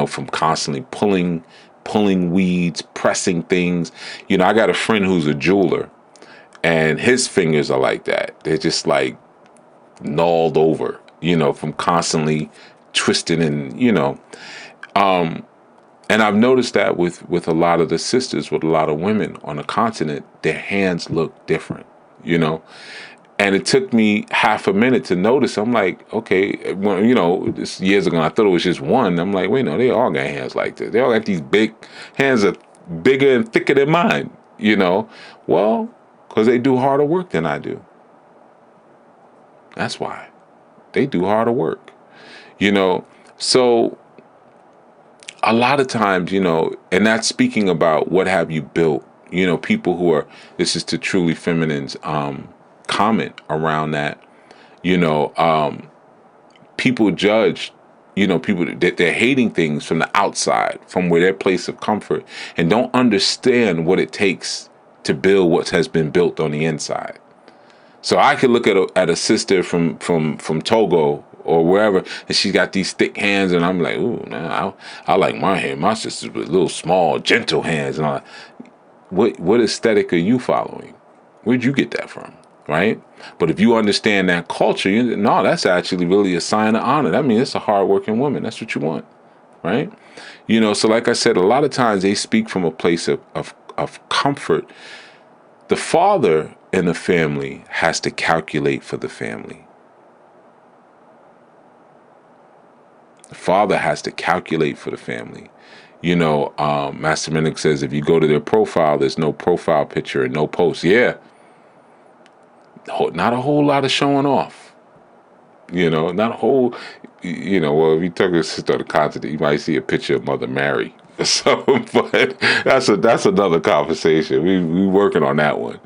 From constantly pulling weeds, pressing things. I got a friend who's a jeweler, and his fingers are like that. They're just like gnawed over, from constantly twisting and. And I've noticed that with a lot of the sisters, with a lot of women on the continent, their hands look different, And it took me half a minute to notice. I'm like, okay, this years ago, I thought it was just one. I'm like, wait, no, they all got hands like this. They all got these big hands that are bigger and thicker than mine, Well, because they do harder work than I do. That's why. They do harder work, So a lot of times, and that's speaking about what have you built, people who are, this is to Truly Feminine's, comment around that. People judge, people that they're hating things from the outside, from where their place of comfort, and don't understand what it takes to build what has been built on the inside. So I could look at a sister from Togo or wherever, and she's got these thick hands, and I'm like, ooh, man, I like my hand. My sister's with little small, gentle hands, and what aesthetic are you following? Where'd you get that from? Right? But if you understand that culture, no, that's actually really a sign of honor. That means it's a hardworking woman. That's what you want, right? So like I said, a lot of times they speak from a place of comfort. The father in the family has to calculate for the family. The father has to calculate for the family. Master Menelek says if you go to their profile, there's no profile picture and no post. Yeah. Not a whole lot of showing off, not a whole, well, if you took a sister on the continent, you might see a picture of Mother Mary or something, but that's another conversation. We working on that one.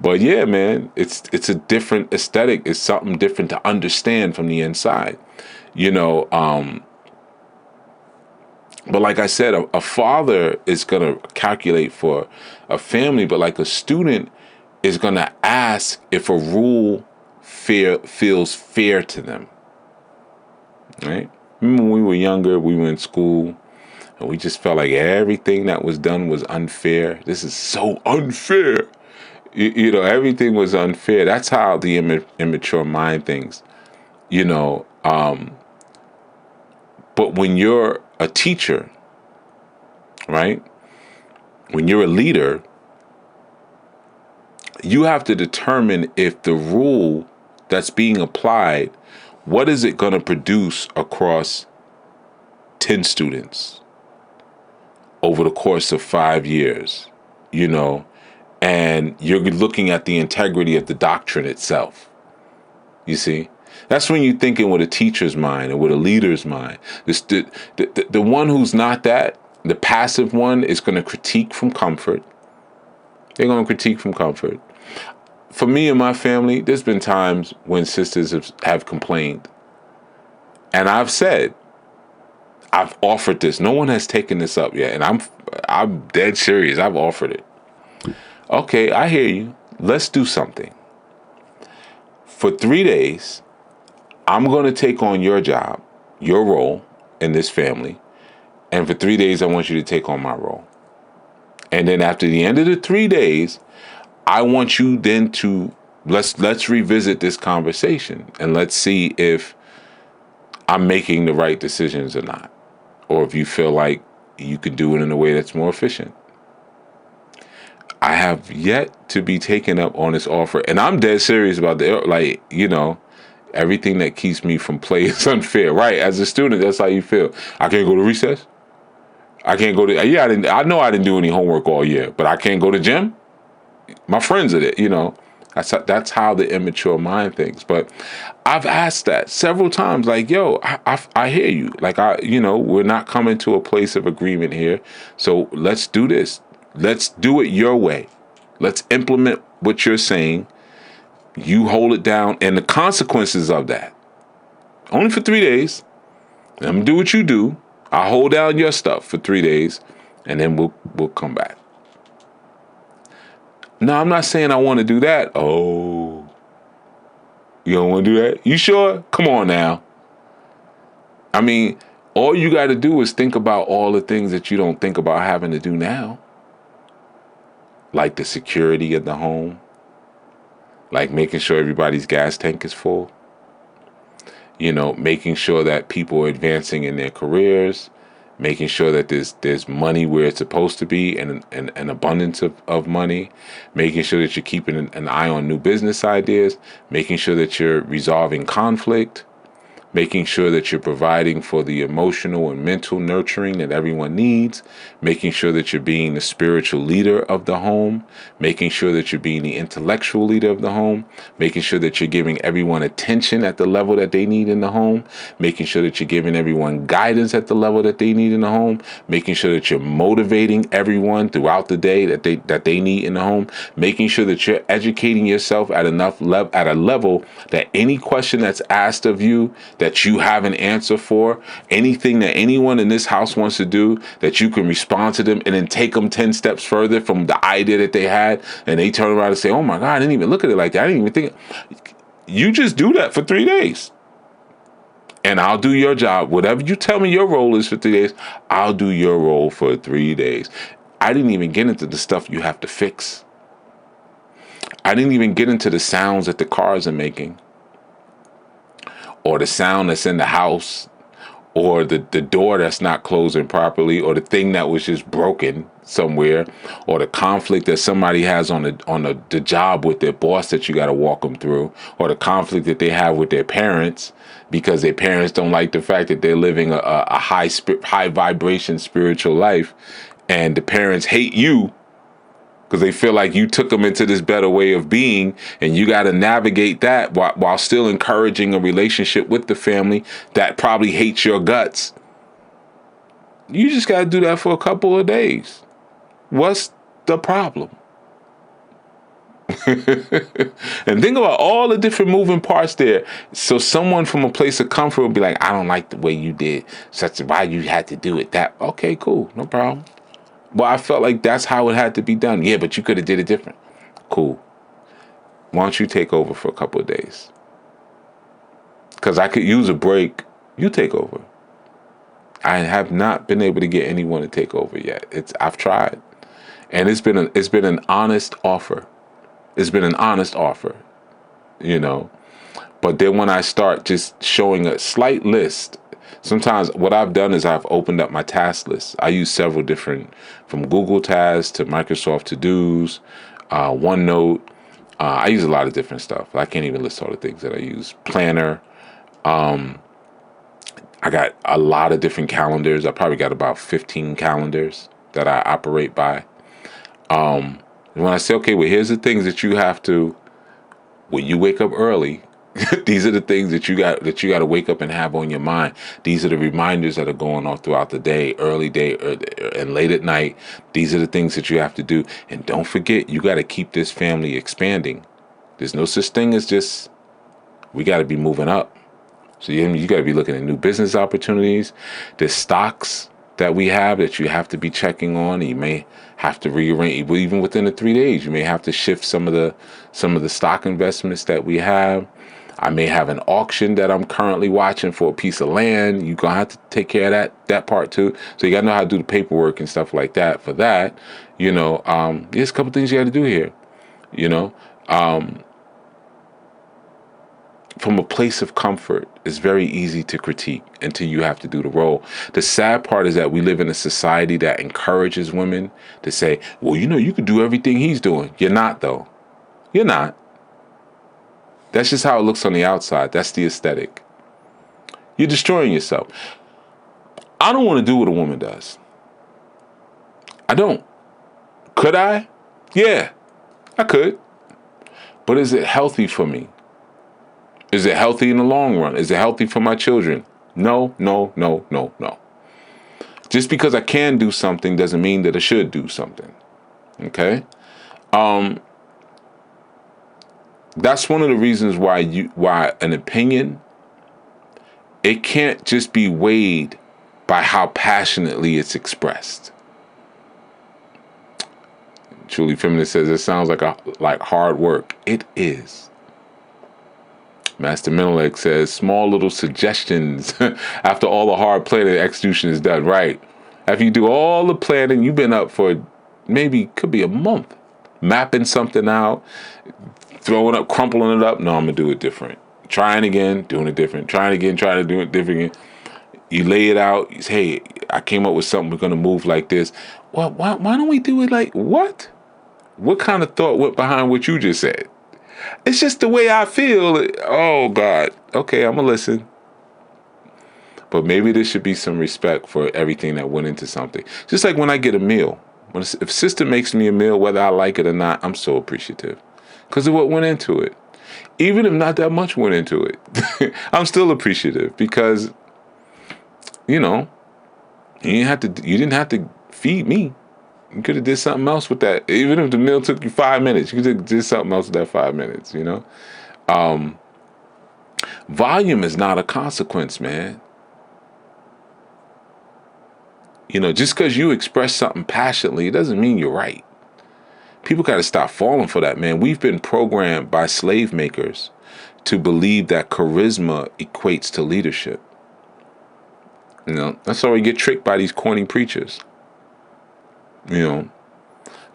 But yeah, man, it's a different aesthetic. It's something different to understand from the inside, But like I said, a father is going to calculate for a family, but like a student is going to ask if a rule feels fair to them, right? Remember when we were younger, we were in school, and we just felt like everything that was done was unfair. This is so unfair. Everything was unfair. That's how the immature mind thinks. But when you're a teacher, right? When you're a leader, you have to determine if the rule that's being applied, what is it going to produce across 10 students over the course of 5 years, you know, and you're looking at the integrity of the doctrine itself. You see, that's when you're thinking with a teacher's mind and with a leader's mind. The one who's not that, the passive one, is going to critique from comfort. They're going to critique from comfort. For me and my family, there's been times when sisters have complained. And I've said, I've offered this. No one has taken this up yet. And I'm dead serious. I've offered it. Okay, I hear you. Let's do something. For 3 days, I'm going to take on your job, your role in this family. And for 3 days, I want you to take on my role. And then after the end of the 3 days, I want you then to let's revisit this conversation and let's see if I'm making the right decisions or not, or if you feel like you could do it in a way that's more efficient. I have yet to be taken up on this offer, and I'm dead serious about everything that keeps me from play is unfair, right? As a student, that's how you feel. I can't go to recess. I can't go to I know I didn't do any homework all year, but I can't go to gym. My friends are there, That's how the immature mind thinks. But I've asked that several times, like, yo, I hear you. Like, we're not coming to a place of agreement here. So let's do this. Let's do it your way. Let's implement what you're saying. You hold it down, and the consequences of that. Only for 3 days. I'm gonna do what you do. I'll hold down your stuff for 3 days, and then we'll come back. No, I'm not saying I want to do that. Oh, you don't want to do that? You sure? Come on now. I mean, all you got to do is think about all the things that you don't think about having to do now. Like the security of the home. Like making sure everybody's gas tank is full. Making sure that people are advancing in their careers. Making sure that there's money where it's supposed to be, and an abundance of money. Making sure that you're keeping an eye on new business ideas. Making sure that you're resolving conflict. Making sure that you're providing for the emotional and mental nurturing that everyone needs. Making sure that you're being the spiritual leader of the home. Making sure that you're being the intellectual leader of the home. Making sure that you're giving everyone attention at the level that they need in the home. Making sure that you're giving everyone guidance at the level that they need in the home. Making sure that you're motivating everyone throughout the day that they need in the home. Making sure that you're educating yourself at a level that any question that's asked of you, that you have an answer for. Anything that anyone in this house wants to do, that you can respond to them and then take them 10 steps further from the idea that they had, and they turn around and say, oh my God, I didn't even look at it like that. I didn't even think. You just do that for 3 days. And I'll do your job. Whatever you tell me your role is for 3 days, I'll do your role for 3 days. I didn't even get into the stuff you have to fix. I didn't even get into the sounds that the cars are making, or the sound that's in the house, or the door that's not closing properly, or the thing that was just broken somewhere, or the conflict that somebody has on the job with their boss that you got to walk them through, or the conflict that they have with their parents because their parents don't like the fact that they're living a high vibration spiritual life, and the parents hate you because they feel like you took them into this better way of being, and you got to navigate that while still encouraging a relationship with the family that probably hates your guts. You just got to do that for a couple of days. What's the problem? And think about all the different moving parts there. So someone from a place of comfort will be like, I don't like the way you did, such why you had to do it. That, okay, cool, no problem. Well, I felt like that's how it had to be done. Yeah, but you could have did it different. Cool. Why don't you take over for a couple of days? Because I could use a break. You take over. I have not been able to get anyone to take over yet. I've tried, and it's been an honest offer. It's been an honest offer, But then when I start just showing a slight list, Sometimes what I've done is I've opened up my task list. I use several different, from Google Tasks to Microsoft To-Dos, OneNote. I use a lot of different stuff. I can't even list all the things that I use. Planner. I got a lot of different calendars. I probably got about 15 calendars that I operate by. And when I say, okay, well, here's the things that you have to, when you wake up early, these are the things that you got to wake up and have on your mind. These are the reminders that are going on throughout the day, early day and late at night. These are the things that you have to do. And don't forget, you got to keep this family expanding. There's no such thing as just, we got to be moving up. So you got to be looking at new business opportunities. There's stocks that we have that you have to be checking on. You may have to rearrange, even within the 3 days. You may have to shift some of the stock investments that we have. I may have an auction that I'm currently watching for a piece of land. You're gonna have to take care of that part too. So you gotta know how to do the paperwork and stuff like that for that. There's a couple things you got to do here. From a place of comfort, it's very easy to critique until you have to do the role. The sad part is that we live in a society that encourages women to say, well, you could do everything he's doing. You're not, though. You're not. That's just how it looks on the outside. That's the aesthetic. You're destroying yourself. I don't want to do what a woman does. I don't. Could I? Yeah, I could. But is it healthy for me? Is it healthy in the long run? Is it healthy for my children? No, no, no, no, no. Just because I can do something doesn't mean that I should do something. Okay? That's one of the reasons why an opinion, it can't just be weighed by how passionately it's expressed. Truly Feminist says it sounds like hard work. It is. Master Menelik says, small little suggestions after all the hard planning and execution is done. Right. After you do all the planning, you've been up for could be a month, mapping something out, throwing up, crumpling it up. No, I'm going to do it different. Trying again, doing it different. Trying again, trying to do it different again. You lay it out. You say, hey, I came up with something. We're going to move like this. Well, why don't we do it like what? What kind of thought went behind what you just said? It's just the way I feel. Oh, God. Okay, I'm going to listen. But maybe there should be some respect for everything that went into something. Just like when I get a meal. If sister makes me a meal, whether I like it or not, I'm so appreciative. Because of what went into it. Even if not that much went into it. I'm still appreciative because, you didn't have to feed me. You could have did something else with that. Even if the meal took you 5 minutes, you could have did something else with that 5 minutes, Volume is not a consequence, man. Just because you express something passionately, it doesn't mean you're right. People got to stop falling for that, man. We've been programmed by slave makers to believe that charisma equates to leadership. That's how we get tricked by these corny preachers.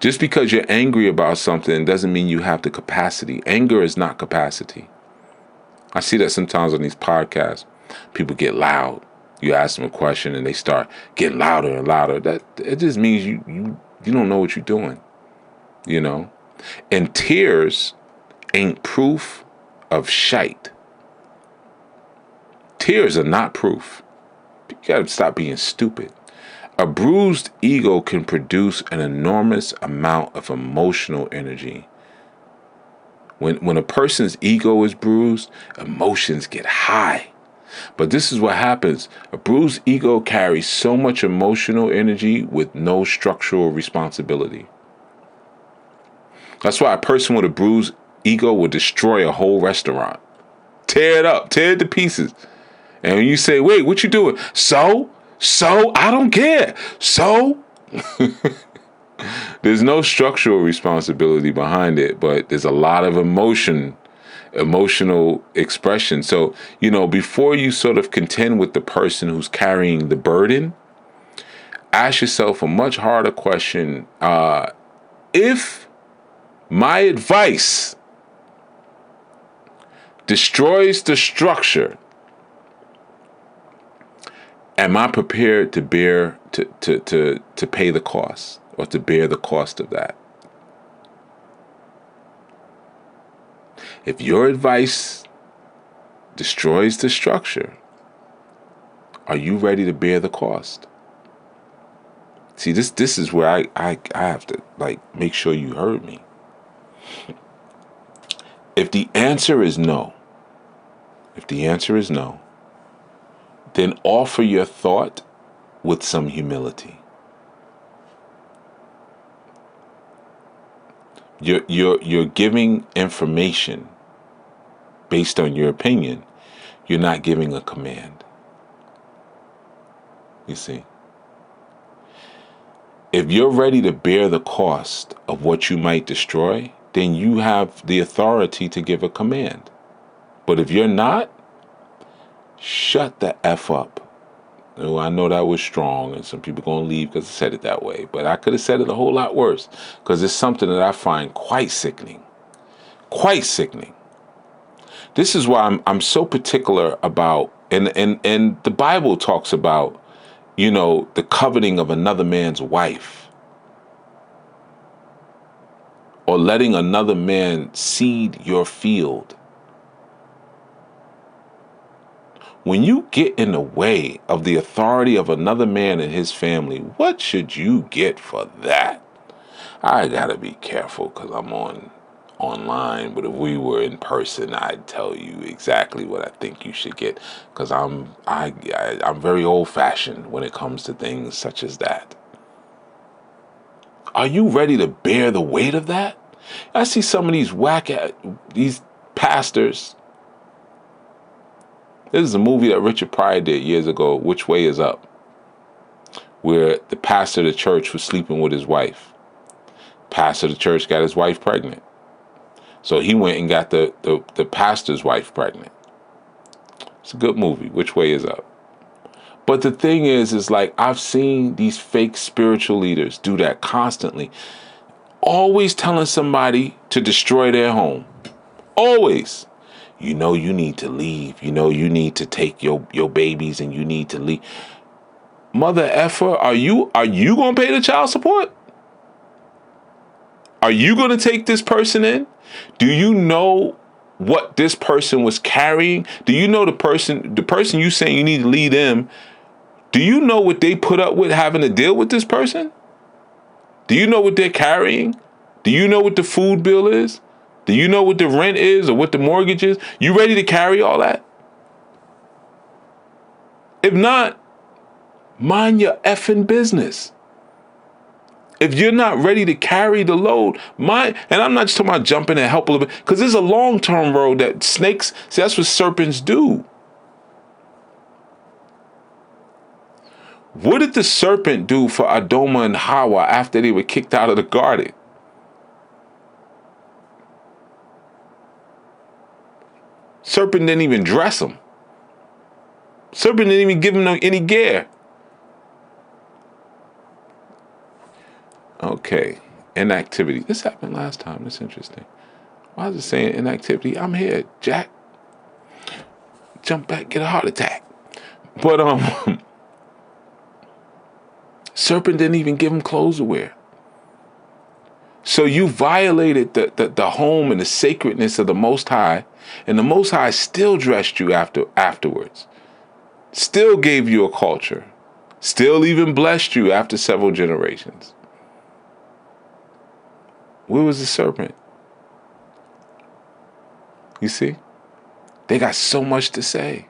Just because you're angry about something doesn't mean you have the capacity. Anger is not capacity. I see that sometimes on these podcasts. People get loud. You ask them a question and they start getting louder and louder. That it just means you don't know what you're doing. And tears ain't proof of shite. Tears are not proof. You gotta stop being stupid. A bruised ego can produce an enormous amount of emotional energy. When a person's ego is bruised, emotions get high. But this is what happens. A bruised ego carries so much emotional energy with no structural responsibility. That's why a person with a bruised ego will destroy a whole restaurant. Tear it up, tear it to pieces. And when you say, wait, what you doing? So, I don't care. So, there's no structural responsibility behind it, but there's a lot of emotional expression. So, before you sort of contend with the person who's carrying the burden, ask yourself a much harder question. If my advice destroys the structure, am I prepared to bear to pay the cost, or to bear the cost of that? If your advice destroys the structure, are you ready to bear the cost? See, this is where I have to, like, make sure you heard me. If the answer is no, then offer your thought with some humility. You're giving information based on your opinion. You're not giving a command. You see? If you're ready to bear the cost of what you might destroy, then you have the authority to give a command. But if you're not, shut the F up. Oh, I know that was strong, and some people are going to leave because I said it that way. But I could have said it a whole lot worse, because it's something that I find quite sickening. Quite sickening. This is why I'm so particular about, and the Bible talks about, the coveting of another man's wife, or letting another man seed your field. When you get in the way of the authority of another man and his family, what should you get for that? I gotta be careful because I'm online, but if we were in person, I'd tell you exactly what I think you should get, because I'm very old-fashioned when it comes to things such as that. Are you ready to bear the weight of that? I see some of these pastors. This is a movie that Richard Pryor did years ago, Which Way Is Up, where the pastor of the church was sleeping with his wife. Pastor of the church got his wife pregnant. So he went and got the pastor's wife pregnant. It's a good movie, Which Way Is Up. But the thing is like, I've seen these fake spiritual leaders do that constantly. Always telling somebody to destroy their home. Always. You need to leave. You need to take your babies, and you need to leave. Mother effer, are you going to pay the child support? Are you going to take this person in? Do you know what this person was carrying? Do you know the person you saying you need to leave them? Do you know what they put up with having to deal with this person? Do you know what they're carrying? Do you know what the food bill is? Do you know what the rent is, or what the mortgage is? You ready to carry all that? If not, mind your effing business. If you're not ready to carry the load, and I'm not just talking about jumping and help a little bit, because there's a long-term road that snakes, see, that's what serpents do. What did the serpent do for Adoma and Hawa after they were kicked out of the garden? Serpent didn't even dress them. Serpent didn't even give them any gear. Okay, inactivity. This happened last time. That's interesting. Why is it saying inactivity? I'm here, Jack. Jump back, get a heart attack. But serpent didn't even give him clothes to wear. So you violated the home and the sacredness of the Most High, and the Most High still dressed you afterwards. Still gave you a culture. Still even blessed you after several generations. Where was the serpent? You see? They got so much to say.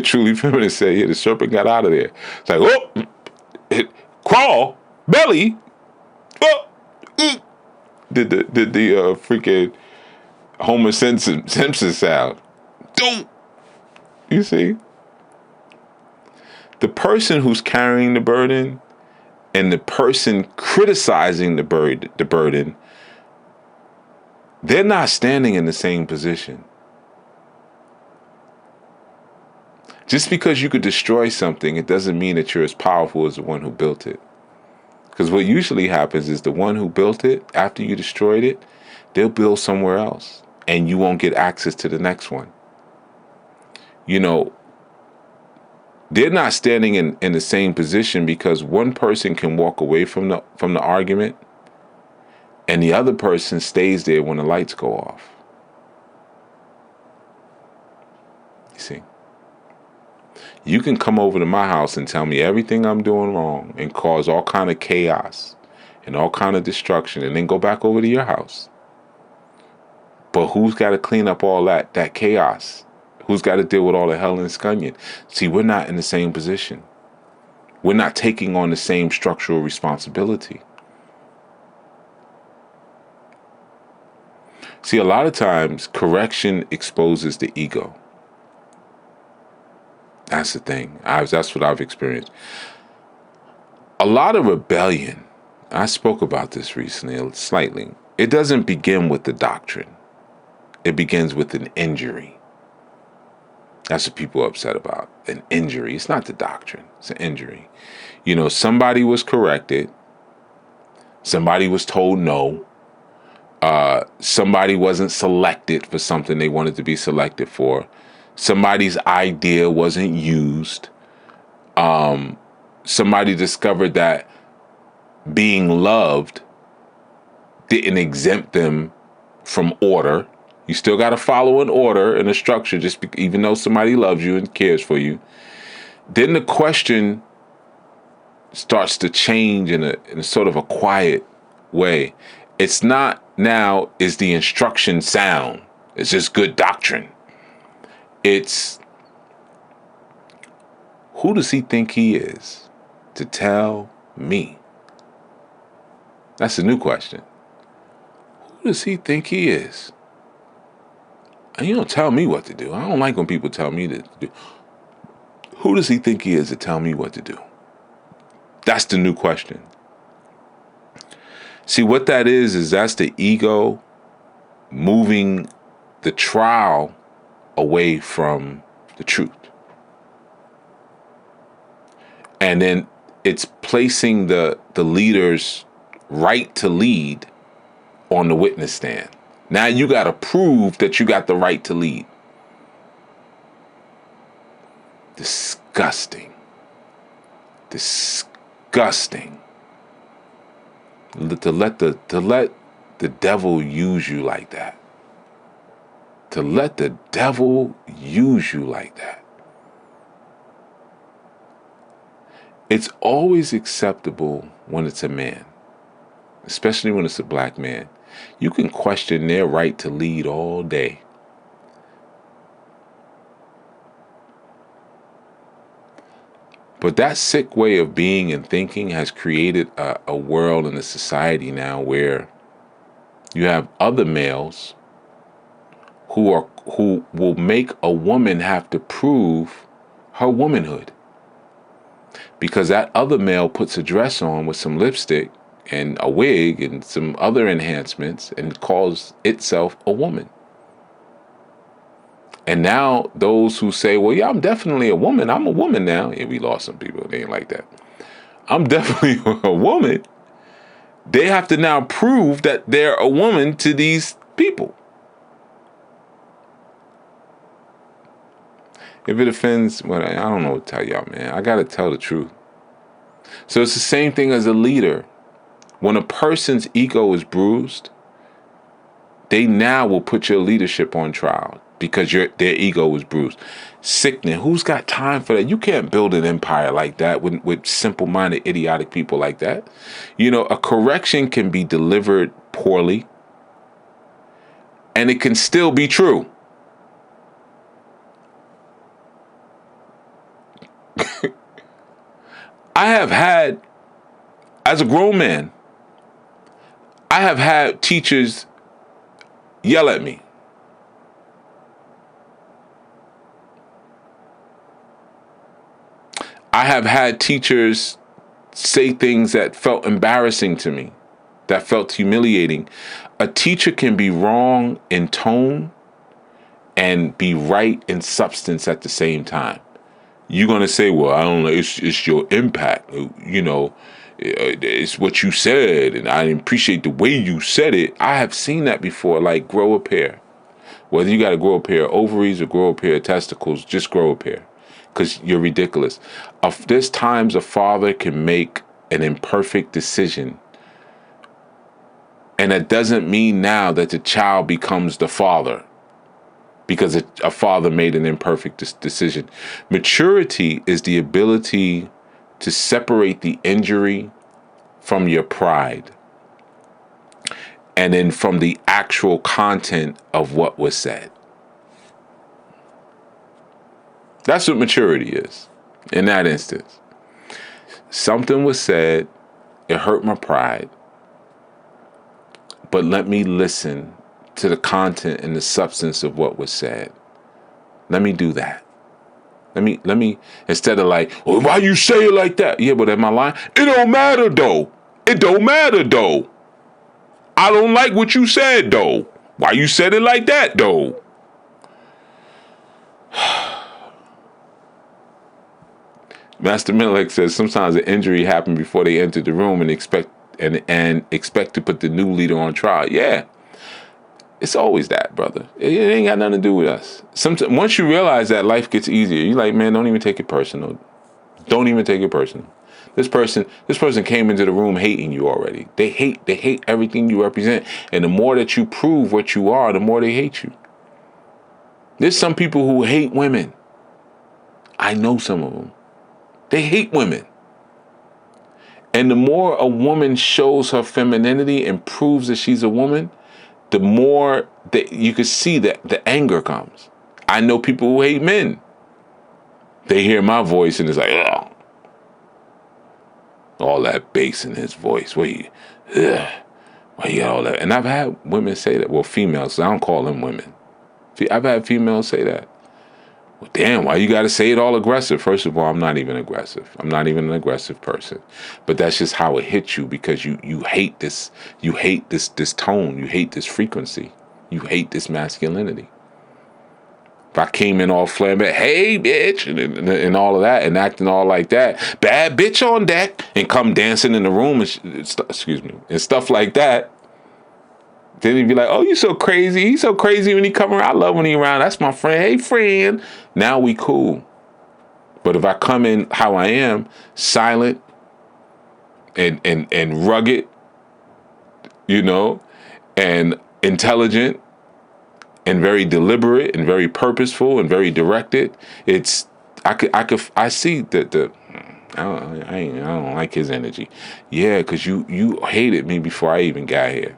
Truly feminists say, the serpent got out of there. It's like, crawl, belly, did the freaking Homer Simpson sound. Don't. You see? The person who's carrying the burden and the person criticizing the burden, they're not standing in the same position. Just because you could destroy something, it doesn't mean that you're as powerful as the one who built it. Because what usually happens is the one who built it, after you destroyed it, they'll build somewhere else, and you won't get access to the next one. they're not standing in the same position, because one person can walk away from the argument and the other person stays there when the lights go off. You see? You can come over to my house and tell me everything I'm doing wrong and cause all kind of chaos and all kind of destruction, and then go back over to your house. But who's got to clean up all that chaos? Who's got to deal with all the hell and scunion? See, we're not in the same position. We're not taking on the same structural responsibility. See, a lot of times, correction exposes the ego. That's the thing. That's what I've experienced. A lot of rebellion, I spoke about this recently, slightly. It doesn't begin with the doctrine. It begins with an injury. That's what people are upset about. An injury. It's not the doctrine. It's an injury. You know, somebody was corrected. Somebody was told no. Somebody wasn't selected for something they wanted to be selected for. Somebody's idea wasn't used. Somebody discovered that being loved didn't exempt them from order. You still got to follow an order and a structure, even though somebody loves you and cares for you. Then the question starts to change in a sort of a quiet way. It's not now, is the instruction sound? It's just good doctrine. It's, who does he think he is to tell me? That's a new question. Who does he think he is? And you don't tell me what to do. I don't like when people tell me to do. Who does he think he is to tell me what to do? That's the new question. See, what that is that's the ego moving the trial away from the truth. And then it's placing the leader's right to lead on the witness stand. Now you got to prove that you got the right to lead. Disgusting. Disgusting. To let the devil use you like that. To let the devil use you like that. It's always acceptable when it's a man, especially when it's a black man. You can question their right to lead all day. But that sick way of being and thinking has created a world and a society now where you have other males who will make a woman have to prove her womanhood. Because that other male puts a dress on with some lipstick and a wig and some other enhancements and calls itself a woman. And now those who say, well, yeah, I'm definitely a woman. I'm a woman now. Yeah, we lost some people. They ain't like that. I'm definitely a woman. They have to now prove that they're a woman to these people. If it offends, well, I don't know what to tell y'all, man. I got to tell the truth. So it's the same thing as a leader. When a person's ego is bruised, they now will put your leadership on trial because their ego was bruised. Sickening. Who's got time for that? You can't build an empire like that with simple-minded, idiotic people like that. You know, a correction can be delivered poorly, and it can still be true. I have had, as a grown man, I have had teachers yell at me. I have had teachers say things that felt embarrassing to me, that felt humiliating. A teacher can be wrong in tone and be right in substance at the same time. You're going to say, well, I don't know, it's your impact. You know, it's what you said, and I appreciate the way you said it. I have seen that before, like grow a pair. Whether you got to grow a pair of ovaries or grow a pair of testicles, just grow a pair. because you're ridiculous. There's times a father can make an imperfect decision. And that doesn't mean now that the child becomes the father because a father made an imperfect decision. Maturity is the ability to separate the injury from your pride and then from the actual content of what was said. That's what maturity is in that instance. Something was said, it hurt my pride, but let me listen to the content and the substance of what was said. Let me do that. Let me, instead of like, well, why you say it like that? Yeah, but am I lying? It don't matter though. It don't matter though. I don't like what you said though. Why you said it like that though? Master Milik says sometimes an injury happened before they entered the room and expect to put the new leader on trial. Yeah. It's always that, brother. It ain't got nothing to do with us. Sometimes, once you realize that, life gets easier. You're like, man, don't even take it personal. Don't even take it personal. This person came into the room hating you already. They hate everything you represent. And the more that you prove what you are, the more they hate you. There's some people who hate women. I know some of them. They hate women. And the more a woman shows her femininity and proves that she's a woman, the more that you can see that the anger comes. I know people who hate men. They hear my voice and it's like, ugh. All that bass in his voice. Why you got all that? And I've had women say that. Well, females. I don't call them women. I've had females say that. Well, damn, why you got to say it all aggressive? First of all, I'm not even aggressive. I'm not even an aggressive person. But that's just how it hits you because you hate this. You hate this tone. You hate this frequency. You hate this masculinity. If I came in all flamboyant, hey, bitch, and all of that, and acting all like that, bad bitch on deck, and come dancing in the room, and stuff like that, then he'd be like, oh, you so crazy. He's so crazy when he come around. I love when he around. That's my friend. Hey, friend. Now we cool. But if I come in how I am, silent and rugged, and intelligent and very deliberate and very purposeful and very directed, I see that I don't like his energy. Yeah, because you hated me before I even got here.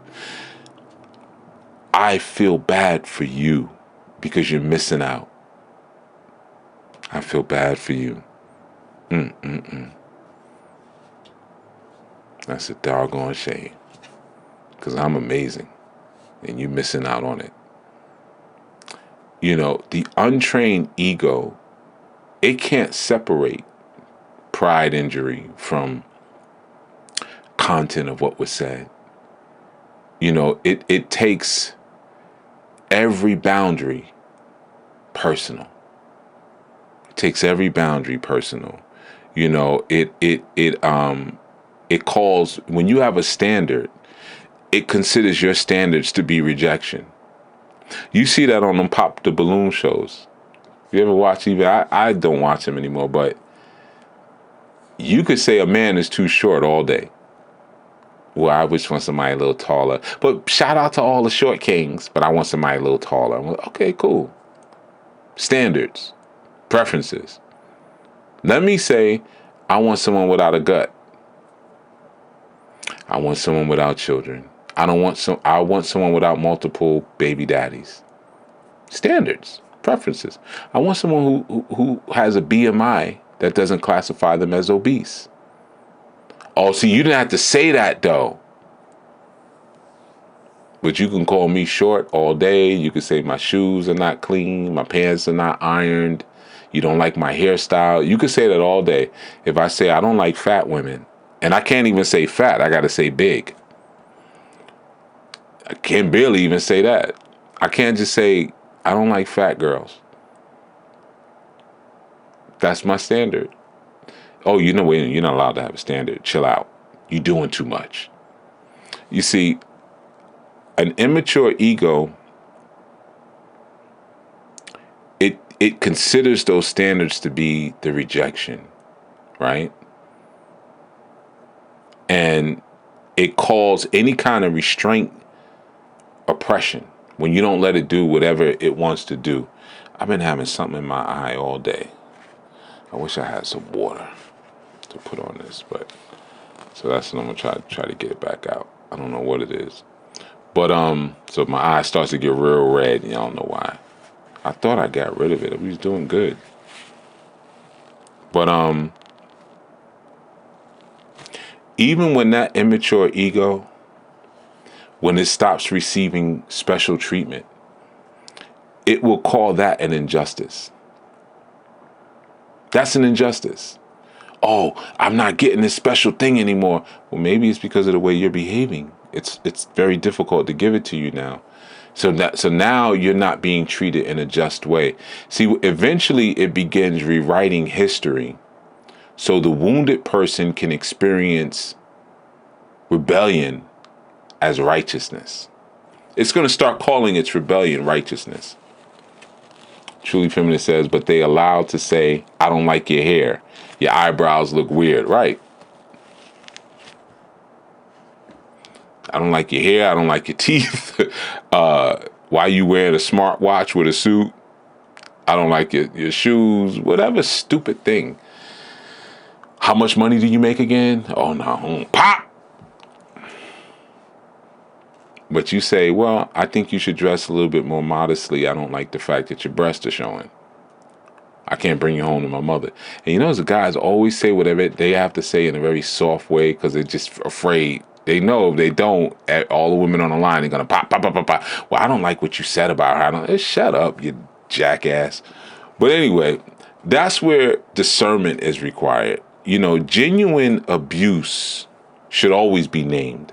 I feel bad for you because you're missing out. I feel bad for you. That's a doggone shame. Because I'm amazing. And you're missing out on it. The untrained ego, it can't separate pride injury from content of what was said. It takes every boundary personal. It takes every boundary personal. It calls, when you have a standard, it considers your standards to be rejection. You see that on them Pop the Balloon shows. You ever watch even, I don't watch them anymore, but you could say a man is too short all day. Well, I just want somebody a little taller. But shout out to all the short kings, but I want somebody a little taller. I'm like, okay, cool. Standards, preferences. Let me say, I want someone without a gut. I want someone without children. I want someone without multiple baby daddies. Standards, preferences. I want someone who has a BMI that doesn't classify them as obese. Oh, see, you didn't have to say that, though. But you can call me short all day. You can say my shoes are not clean. My pants are not ironed. You don't like my hairstyle. You can say that all day. If I say I don't like fat women, and I can't even say fat, I got to say big. I can barely even say that. I can't just say I don't like fat girls. That's my standard. Oh, you're not allowed to have a standard. Chill out. You're doing too much. You see, an immature ego, it considers those standards to be the rejection, right? And it calls any kind of restraint oppression when you don't let it do whatever it wants to do. I've been having something in my eye all day. I wish I had some water to put on this, but so that's what I'm gonna try to get it back out. I don't know what it is, but so my eye starts to get real red, and I don't know why. I thought I got rid of it. It was doing good, but even when that immature ego, when it stops receiving special treatment, it will call that an injustice. That's an injustice. Oh, I'm not getting this special thing anymore. Well, maybe it's because of the way you're behaving. It's very difficult to give it to you now. So now you're not being treated in a just way. See, eventually it begins rewriting history so the wounded person can experience rebellion as righteousness. It's going to start calling its rebellion righteousness. Truly Feminist says, but they allowed to say, I don't like your hair. Your eyebrows look weird. Right. I don't like your hair. I don't like your teeth. Why you wearing a smartwatch with a suit? I don't like your shoes. Whatever stupid thing. How much money do you make again? Oh, no. Pop! But you say, well, I think you should dress a little bit more modestly. I don't like the fact that your breasts are showing. I can't bring you home to my mother. And you know, the guys always say whatever they have to say in a very soft way because they're just afraid. They know if they don't, all the women on the line are going to pop, pop, pop, pop, pop. Well, I don't like what you said about her. I don't. Shut up, you jackass. But anyway, that's where discernment is required. You know, genuine abuse should always be named.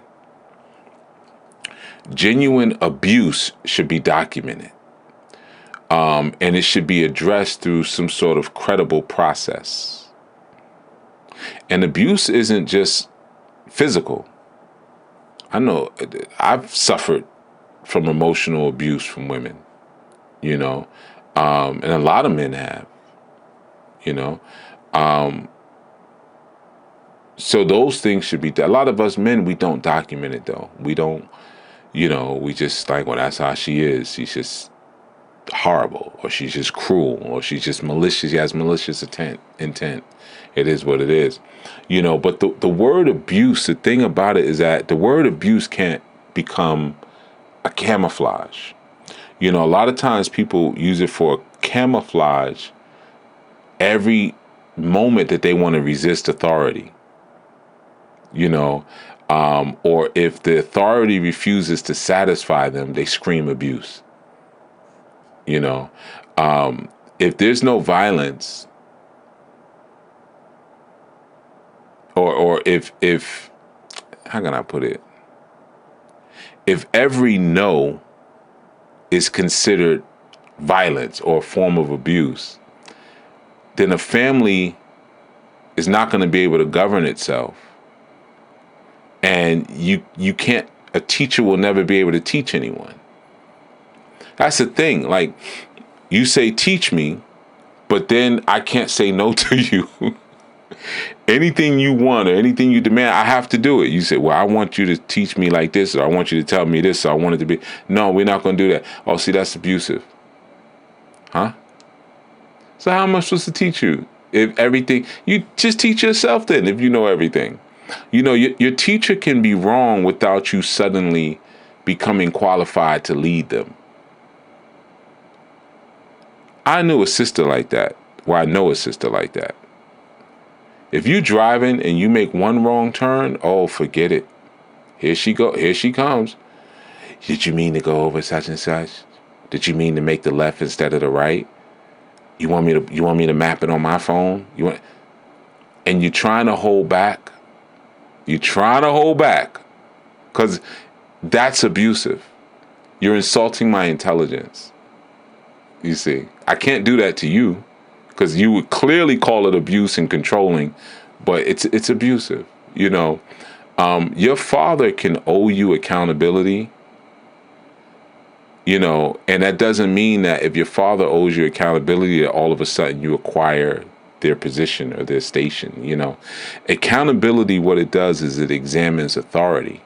Genuine abuse should be documented. And it should be addressed through some sort of credible process. And abuse isn't just physical. I know I've suffered from emotional abuse from women, you know, and a lot of men have, you know. So those things should be, a lot of us men, we don't document it though. We don't, you know, we just like, well, that's how she is. She's just horrible, or she's just cruel, or she's just malicious. She has malicious intent. It is what it is, you know. But the word abuse, the thing about it is that the word abuse can't become a camouflage. You know, a lot of times people use it for camouflage every moment that they want to resist authority. You know, or if the authority refuses to satisfy them, they scream abuse. You know, if there's no violence, or if how can I put it? If every no is considered violence or a form of abuse, then a family is not going to be able to govern itself. And you can't, a teacher will never be able to teach anyone. That's the thing. Like, you say, teach me, but then I can't say no to you. Anything you want or anything you demand, I have to do it. You say, well, I want you to teach me like this, or I want you to tell me this, so I want it to be. No, we're not going to do that. Oh, see, that's abusive. Huh? So how am I supposed to teach you? If everything, you just teach yourself then, if you know everything. You know, your teacher can be wrong without you suddenly becoming qualified to lead them. I knew a sister like that. Well, I know a sister like that. If you're driving and you make one wrong turn, oh, forget it. Here she comes. Did you mean to go over such and such? Did you mean to make the left instead of the right? You want me to map it on my phone? And you're trying to hold back. You're trying to hold back because that's abusive. You're insulting my intelligence. You see, I can't do that to you because you would clearly call it abuse and controlling, but it's abusive. You know, your father can owe you accountability You know, and that doesn't mean that if your father owes you accountability, that all of a sudden you acquire their position or their station. You know, accountability, what it does is it examines authority.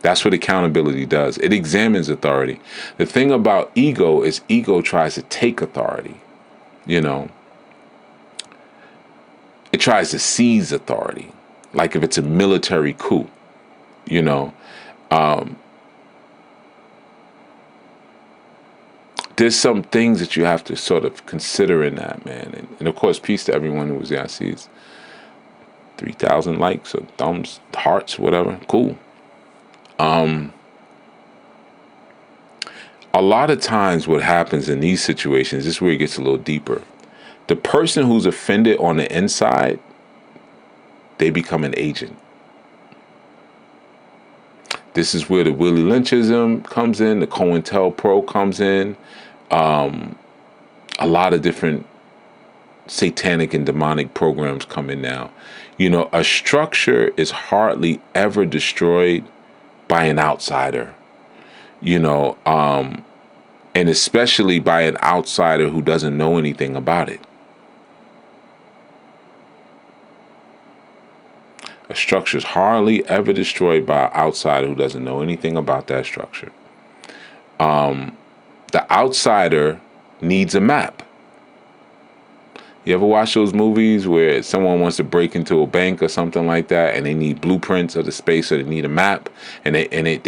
That's what accountability does. It examines authority. The thing about ego is ego tries to take authority. You know, it tries to seize authority. Like if it's a military coup, you know, there's some things that you have to sort of consider in that, man. And of course, peace to everyone who was there. I see it's 3,000 likes or thumbs, hearts, whatever. Cool. A lot of times what happens in these situations, this is where it gets a little deeper. The person who's offended on the inside, they become an agent. This is where the Willie Lynchism comes in, the COINTELPRO comes in, a lot of different satanic and demonic programs come in now. You know, a structure is hardly ever destroyed by an outsider, you know, and especially by an outsider who doesn't know anything about it. A structure is hardly ever destroyed by an outsider who doesn't know anything about that structure. The outsider needs a map. You ever watch those movies where someone wants to break into a bank or something like that, and they need blueprints of the space, or they need a map, and they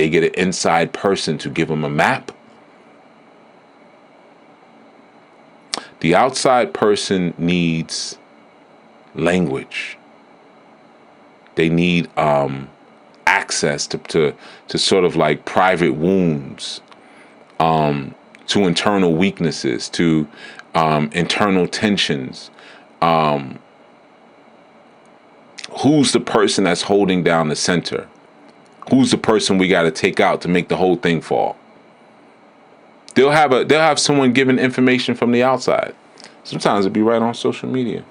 get an inside person to give them a map? The outside person needs language. They need access to sort of like private wounds, to internal weaknesses, to internal tensions. Who's the person that's holding down the center? Who's the person we got to take out to make the whole thing fall? They'll have someone giving information from the outside. Sometimes it'll be right on social media.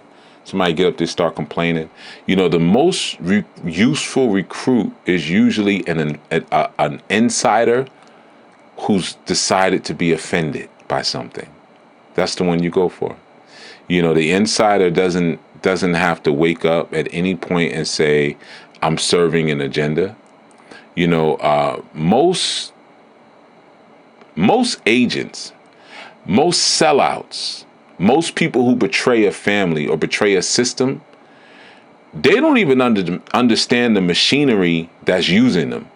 Somebody get up there, start complaining. You know, the most useful recruit is usually an insider who's decided to be offended by something. That's the one you go for. You know, the insider doesn't have to wake up at any point and say, I'm serving an agenda. You know, most agents, most sellouts, most people who betray a family or betray a system, they don't even understand the machinery that's using them.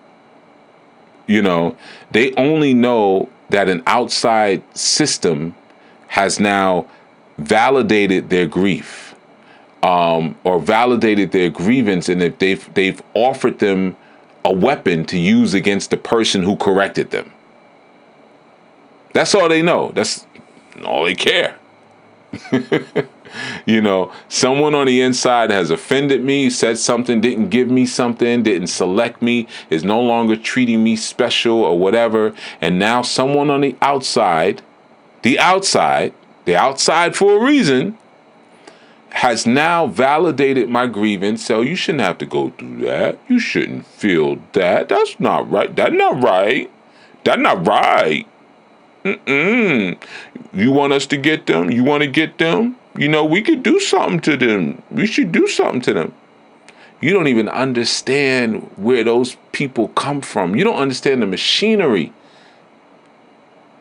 You know, they only know that an outside system has now validated their grief, or validated their grievance, and if they've offered them a weapon to use against the person who corrected them. That's all they know. That's all they care. You know, someone on the inside has offended me, said something, didn't give me something, didn't select me, is no longer treating me special or whatever. And now someone on the outside for a reason, has now validated my grievance. So you shouldn't have to go through that. You shouldn't feel that. That's not right. That's not right. That's not right. You want us to get them? You want to get them? You know, we could do something to them. We should do something to them. You don't even understand where those people come from. You don't understand the machinery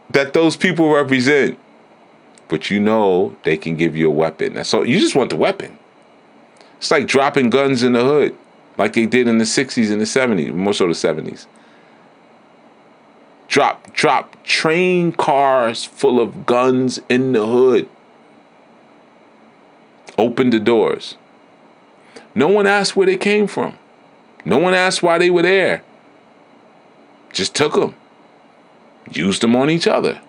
that those people represent. But you know they can give you a weapon. That's all. You just want the weapon. It's like dropping guns in the hood, like they did in the 60s and the 70s, more so the 70s. Drop train cars full of guns in the hood. Open the doors. No one asked where they came from. No one asked why they were there. Just took them. Used them on each other.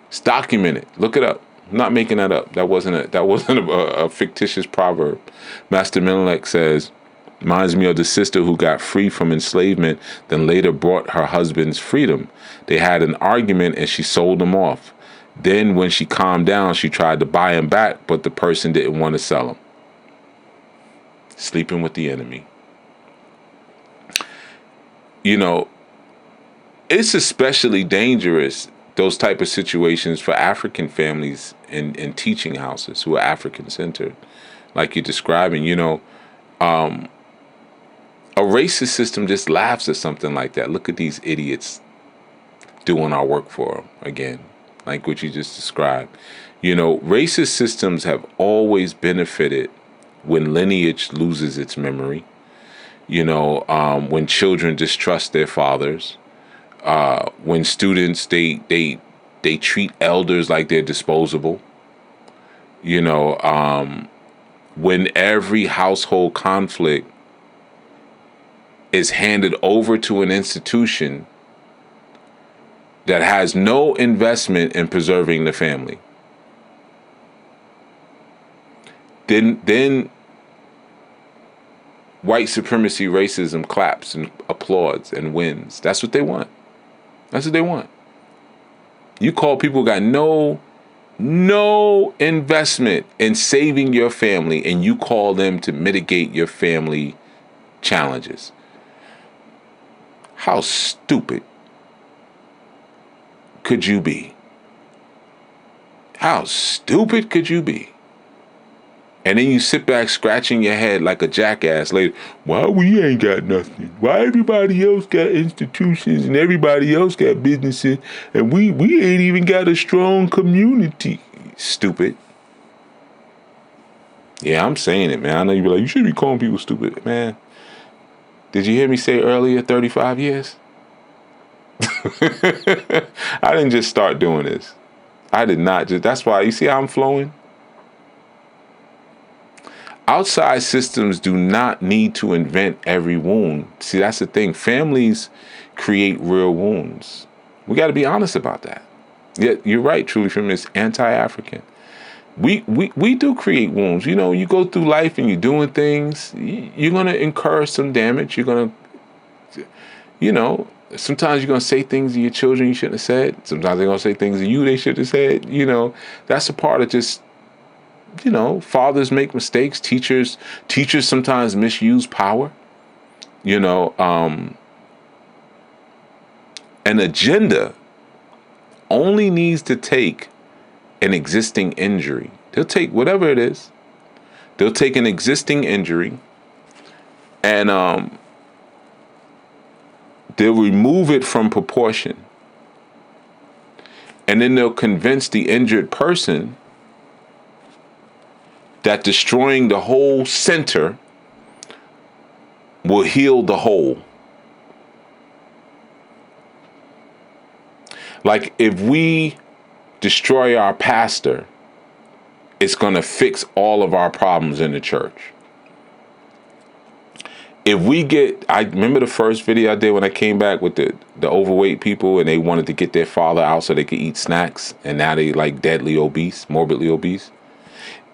It's documented. Look it up. I'm not making that up. That wasn't a fictitious proverb. Master Menelik says, reminds me of the sister who got free from enslavement, then later brought her husband's freedom. They had an argument and she sold him off. Then when she calmed down, she tried to buy him back, but the person didn't want to sell him. Sleeping with the enemy. you know, it's especially dangerous, those type of situations, for African families in teaching houses who are African centered, like you're describing. A racist system just laughs at something like that. Look at these idiots doing our work for them again, like what you just described. Racist systems have always benefited when lineage loses its memory. When children distrust their fathers, when students they treat elders like they're disposable. When every household conflict is handed over to an institution that has no investment in preserving the family, then white supremacy racism claps and applauds and wins. That's what they want. That's what they want. You call people who got no investment in saving your family, and you call them to mitigate your family challenges. How stupid could you be? How stupid could you be? And then you sit back scratching your head like a jackass later. Why we ain't got nothing? Why everybody else got institutions and everybody else got businesses and we ain't even got a strong community? Stupid. Yeah, I'm saying it, man. I know you be like, you should be calling people stupid, man. Did you hear me say earlier 35 years? I didn't just start doing this. I did not just, that's why, you see how I'm flowing? Outside systems do not need to invent every wound. See, that's the thing. Families create real wounds. We got to be honest about that. Yeah, you're right, truly feminist, anti-African. We do create wounds. You go through life and you're doing things, you're going to incur some damage. You're going to, sometimes you're going to say things to your children you shouldn't have said. Sometimes they're going to say things to you they should have said. That's a part of just, fathers make mistakes. Teachers sometimes misuse power. An agenda only needs to take an existing injury. They'll take whatever it is. They'll take an existing injury and they'll remove it from proportion. And then they'll convince the injured person that destroying the whole center will heal the whole. Like if we destroy our pastor, it's going to fix all of our problems in the church. If we I remember the first video I did when I came back with the overweight people and they wanted to get their father out so they could eat snacks and now they like deadly obese, morbidly obese.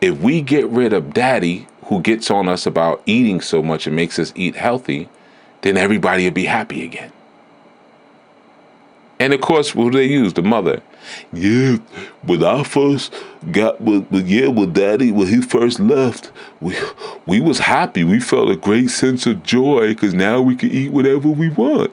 If we get rid of daddy who gets on us about eating so much and makes us eat healthy, then everybody will be happy again. And of course, who do they use? The mother. Yeah, when I first when daddy, when he first left, we was happy. We felt a great sense of joy because now we can eat whatever we want.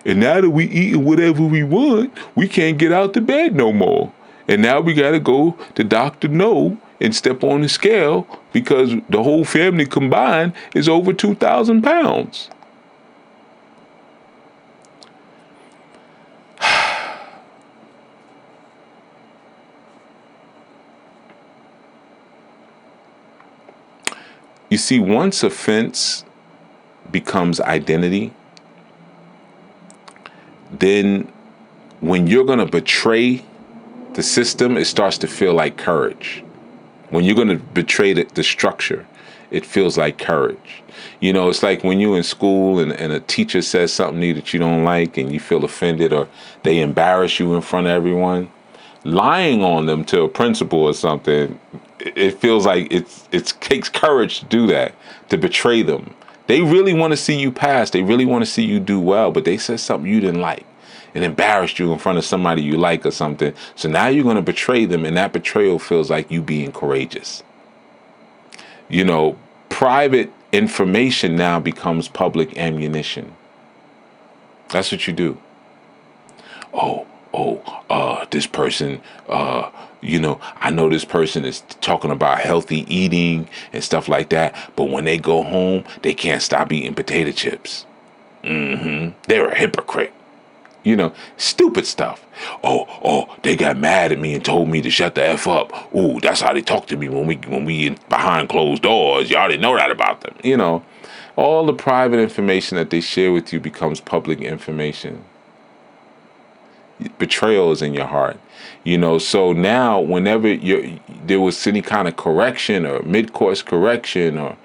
And now that we eating whatever we want, we can't get out the bed no more. And now we got to go to Dr. No and step on the scale because the whole family combined is over 2,000 pounds. You see, once offense becomes identity, then when you're going to betray the system, it starts to feel like courage. When you're going to betray the structure, it feels like courage. It's like when you're in school and a teacher says something to you that you don't like and you feel offended or they embarrass you in front of everyone. Lying on them to a principal or something, it feels like it takes courage to do that, to betray them. They really want to see you pass. They really want to see you do well, but they said something you didn't like. It embarrassed you in front of somebody you like or something. So now you're going to betray them, and that betrayal feels like you being courageous. Private information now becomes public ammunition. That's what you do. This person, I know this person is talking about healthy eating and stuff like that, but when they go home, they can't stop eating potato chips. They're a hypocrite. Stupid stuff. They got mad at me and told me to shut the F up. Ooh, that's how they talk to me when we in behind closed doors. Y'all didn't know that about them. All the private information that they share with you becomes public information. Betrayal is in your heart. So now whenever there was any kind of correction or mid-course correction, or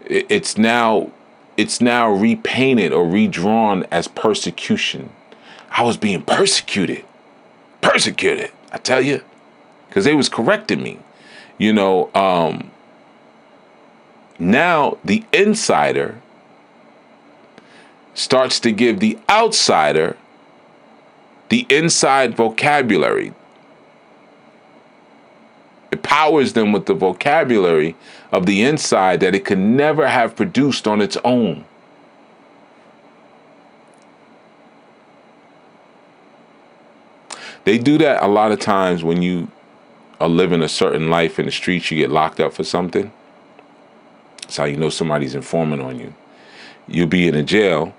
it's now repainted or redrawn as persecution. I was being persecuted, I tell you, because they was correcting me. Now the insider starts to give the outsider the inside vocabulary. It powers them with the vocabulary of the inside that it could never have produced on its own. They do that a lot of times when you are living a certain life in the streets. You get locked up for something. That's how you know somebody's informing on you. You'll be in a jail,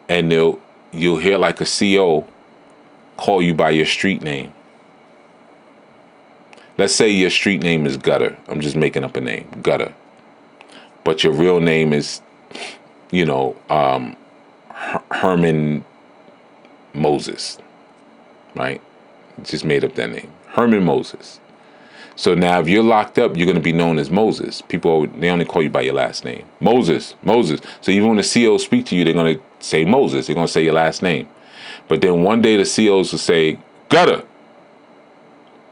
and you'll hear like a CO call you by your street name. Let's say your street name is Gutter. I'm just making up a name, Gutter. But your real name is, Herman Moses, right? Just made up that name, Herman Moses. So now if you're locked up, you're going to be known as Moses. People, they only call you by your last name. Moses. So even when the COs speak to you, they're going to say Moses. They're going to say your last name. But then one day the COs will say, Gutter.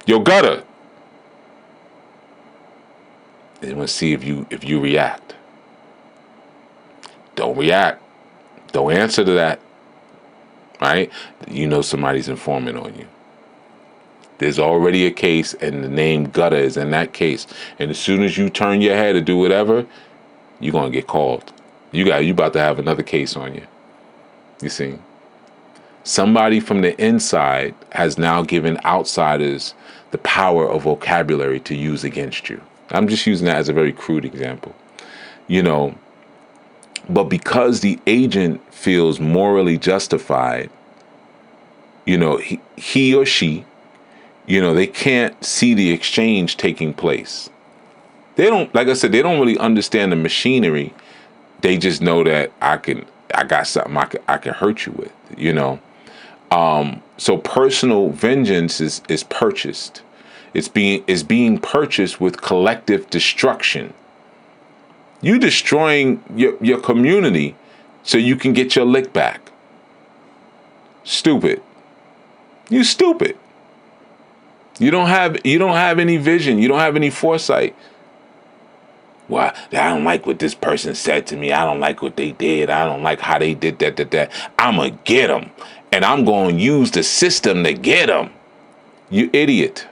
Yo, Gutter. They want to see if you react. Don't react. Don't answer to that. Right? Somebody's informing on you. There's already a case, and the name Gutter is in that case. And as soon as you turn your head to do whatever, you're gonna get called. You about to have another case on you. You see? Somebody from the inside has now given outsiders the power of vocabulary to use against you. I'm just using that as a very crude example. But because the agent feels morally justified, he or she, they can't see the exchange taking place. They don't, like I said, they don't really understand the machinery. They just know that I got something I can hurt you with, So personal vengeance is purchased. It's being purchased with collective destruction. You destroying your community so you can get your lick back. Stupid. You stupid. You don't have any vision. You don't have any foresight. Well, I don't like what this person said to me. I don't like what they did. I don't like how they did that. I'm going to get them. And I'm going to use the system to get them. You idiot.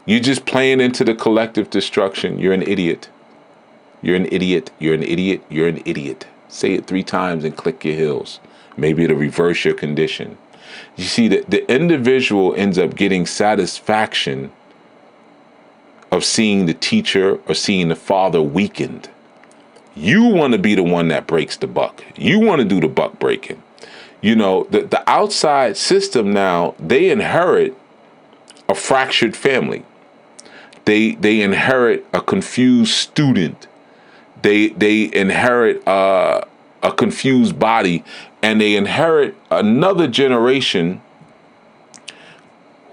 You're just playing into the collective destruction. You're an idiot. You're an idiot. You're an idiot. You're an idiot. Say it 3 times and click your heels. Maybe it'll reverse your condition. You see, the individual ends up getting satisfaction of seeing the teacher or seeing the father weakened. You want to be the one that breaks the buck. You want to do the buck breaking. The outside system now, they inherit a fractured family. They inherit a confused student. They inherit a confused body, and they inherit another generation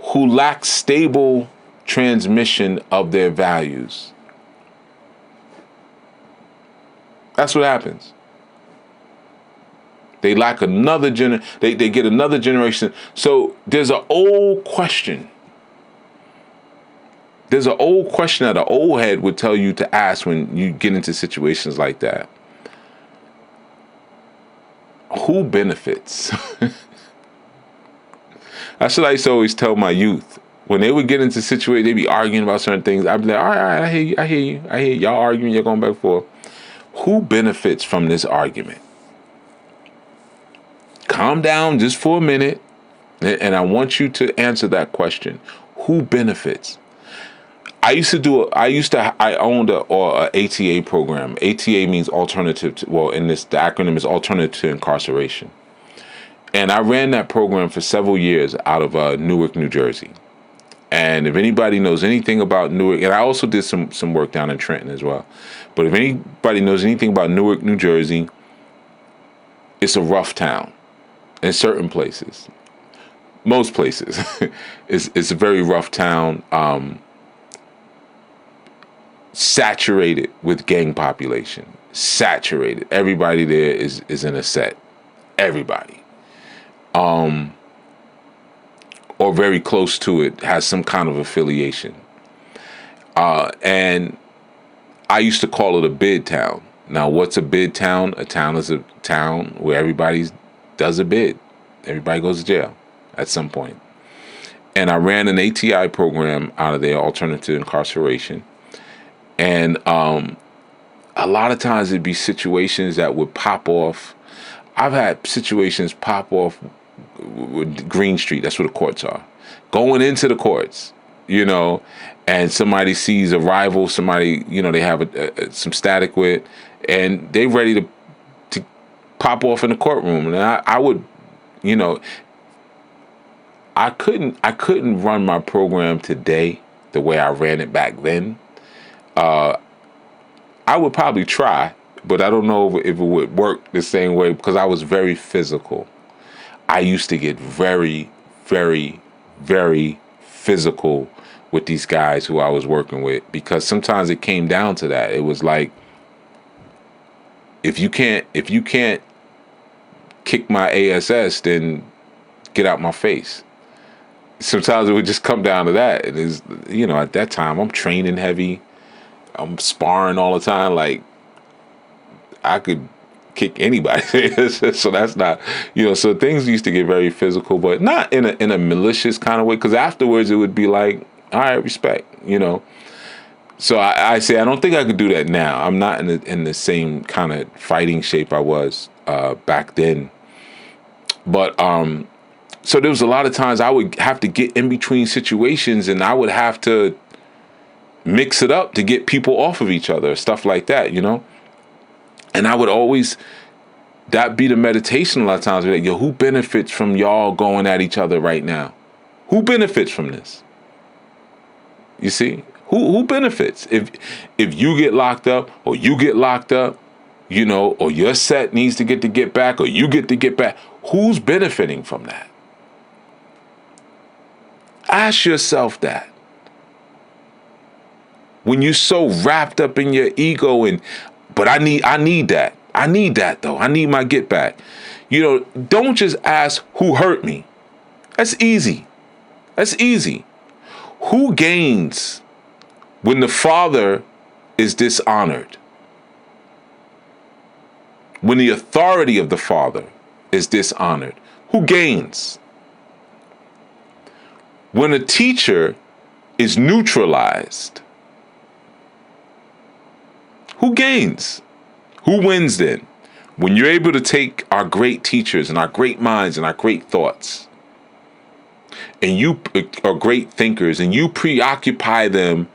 who lacks stable transmission of their values. That's what happens. They lack another they get another generation. So there's an old question. There's an old question that an old head would tell you to ask when you get into situations like that. Who benefits? That's what I used to always tell my youth. When they would get into situations, they'd be arguing about certain things. I'd be like, all right, I hear you. Y'all arguing, you're going back and forth. Who benefits from this argument? calm down just for a minute, and I want you to answer that question. Who benefits? I owned a ATA program. ATA means alternative to, well, in this, the acronym is alternative to incarceration. And I ran that program for several years out of Newark, New Jersey. And if anybody knows anything about Newark, and I also did some work down in Trenton as well. But if anybody knows anything about Newark, New Jersey, it's a rough town in certain places. Most places, it's a very rough town, saturated with gang population. Saturated. Everybody there is in a set. Everybody. Or very close to it, has some kind of affiliation. And I used to call it a bid town. Now, what's a bid town? A town is a town where everybody does a bid. Everybody goes to jail at some point. And I ran an ATI program out of there, alternative incarceration. And a lot of times it'd be situations that would pop off. I've had situations pop off with Green Street. That's where the courts are. Going into the courts, and somebody sees a rival, somebody, they have some static with, and they're ready to pop off in the courtroom. And I would, I couldn't run my program today the way I ran it back then. I would probably try, but I don't know if it would work the same way because I was very physical. I used to get very, very, very physical with these guys who I was working with, because sometimes it came down to that. It was like, if you can't kick my ASS, then get out my face. Sometimes it would just come down to that. And is, at that time I'm training heavy. I'm sparring all the time. Like, I could kick anybody. So that's not, so things used to get very physical, but not in a malicious kind of way. Because afterwards it would be like, all right, respect, So I say I don't think I could do that now. I'm not in the same kind of fighting shape I was back then. But so there was a lot of times I would have to get in between situations, and I would have to mix it up to get people off of each other, stuff like that, And I would always, that be the meditation a lot of times. Like, who benefits from y'all going at each other right now? Who benefits from this? You see? Who benefits? If you get locked up, or you get locked up, or your set needs to get back, or you get to get back, who's benefiting from that? Ask yourself that. When you're so wrapped up in your ego but I need that. I need that though. I need my get back. Don't just ask who hurt me. That's easy. That's easy. Who gains when the father is dishonored? When the authority of the father is dishonored, who gains? When a teacher is neutralized, who gains? Who wins then? When you're able to take our great teachers and our great minds and our great thoughts, and you are great thinkers, and you preoccupy them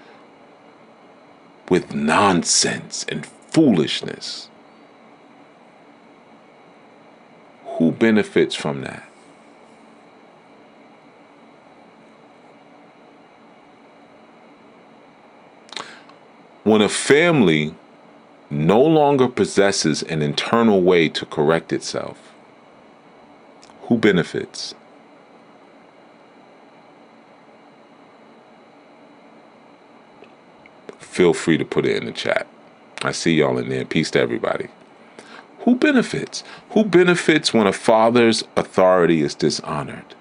with nonsense and foolishness, who benefits from that? When a family no longer possesses an internal way to correct itself, who benefits? Feel free to put it in the chat. I see y'all in there. Peace to everybody. Who benefits? Who benefits when a father's authority is dishonored?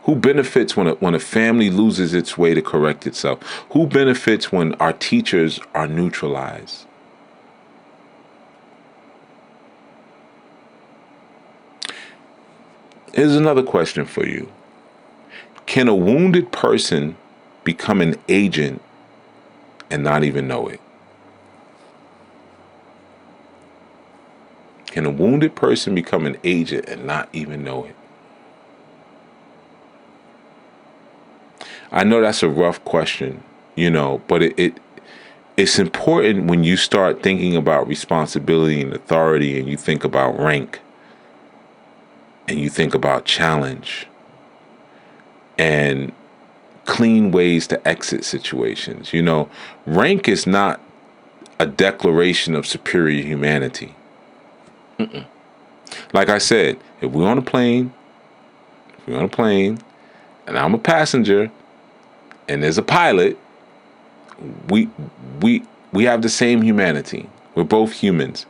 Who benefits when a family loses its way to correct itself? Who benefits when our teachers are neutralized? Here's another question for you. Can a wounded person become an agent and not even know it? Can a wounded person become an agent and not even know it? I know that's a rough question, but it's important when you start thinking about responsibility and authority, and you think about rank, and you think about challenge, and clean ways to exit situations. Rank is not a declaration of superior humanity. Like I said, if we're on a plane, and I'm a passenger, and there's a pilot, we have the same humanity. We're both humans,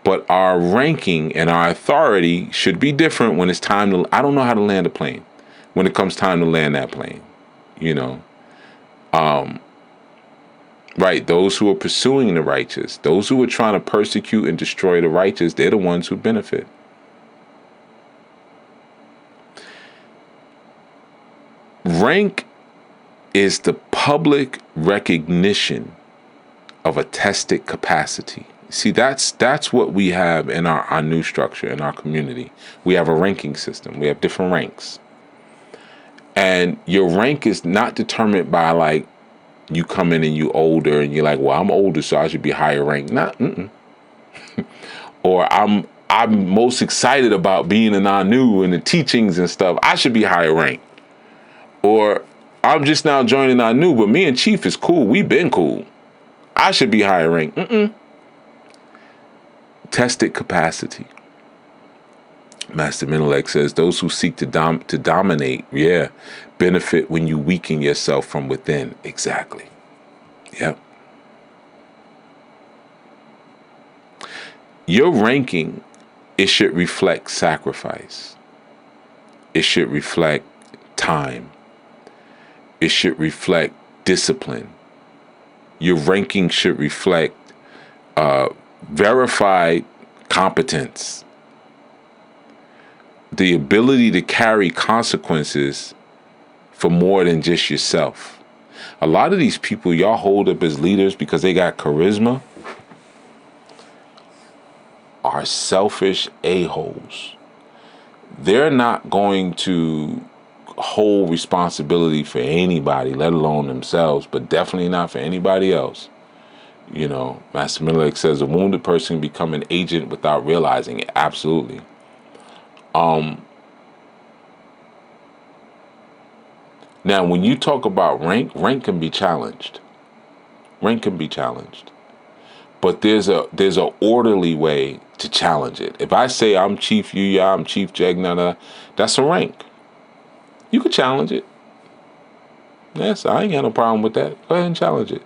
but our ranking and our authority should be different when it's time to. I don't know how to land a plane. When it comes time to land that plane, right? Those who are pursuing the righteous, those who are trying to persecute and destroy the righteous, they're the ones who benefit. Rank is the public recognition of a tested capacity. See, that's what we have in our new structure, in our community. We have a ranking system. We have different ranks. And your rank is not determined by, like, you come in and you older and you're like, well, I'm older, so I should be higher ranked. Or I'm most excited about being an ANU and the teachings and stuff. I should be higher ranked. Or I'm just now joining ANU, but me and Chief is cool. We've been cool. I should be higher ranked. Tested capacity. Master Menelek says, those who seek to dominate, benefit when you weaken yourself from within. Exactly. Yep. Your ranking, it should reflect sacrifice. It should reflect time. It should reflect discipline. Your ranking should reflect verified competence. The ability to carry consequences for more than just yourself. A lot of these people y'all hold up as leaders because they got charisma are selfish a-holes. They're not going to hold responsibility for anybody, let alone themselves, but definitely not for anybody else. Master Menelek says a wounded person can become an agent without realizing it. Absolutely. Now, when you talk about rank can be challenged. Rank can be challenged. But there's a orderly way to challenge it. If I say I'm Chief Yuya, I'm Chief Jegnana, that's a rank. You could challenge it. Yes, I ain't got no problem with that. Go ahead and challenge it.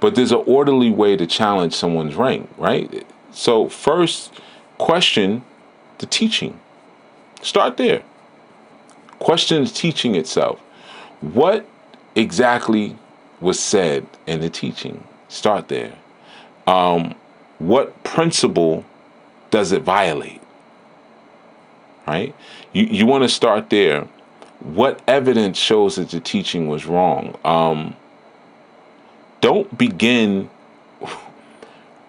But there's an orderly way to challenge someone's rank, right? So first, question the teaching. Start there. Question the teaching itself. What exactly was said in the teaching? Start there. What principle does it violate? Right? You want to start there. What evidence shows that the teaching was wrong? Don't begin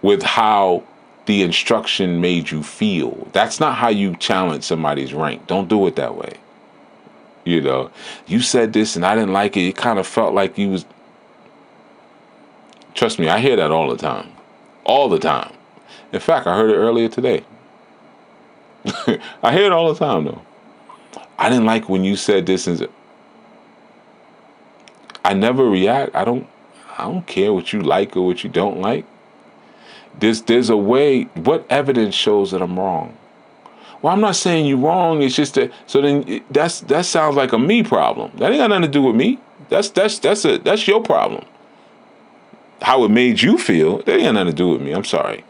with how the instruction made you feel. That's not how you challenge somebody's rank. Don't do it that way. You said this and I didn't like it. It kind of felt like you was... Trust me, I hear that all the time. All the time. In fact, I heard it earlier today. I hear it all the time, though. I didn't like when you said this. And I never react. I don't care what you like or what you don't like. There's a way. What evidence shows that I'm wrong? Well, I'm not saying you're wrong. It's just that. So then that sounds like a me problem. That ain't got nothing to do with me. That's your problem. How it made you feel, that ain't got nothing to do with me. I'm sorry.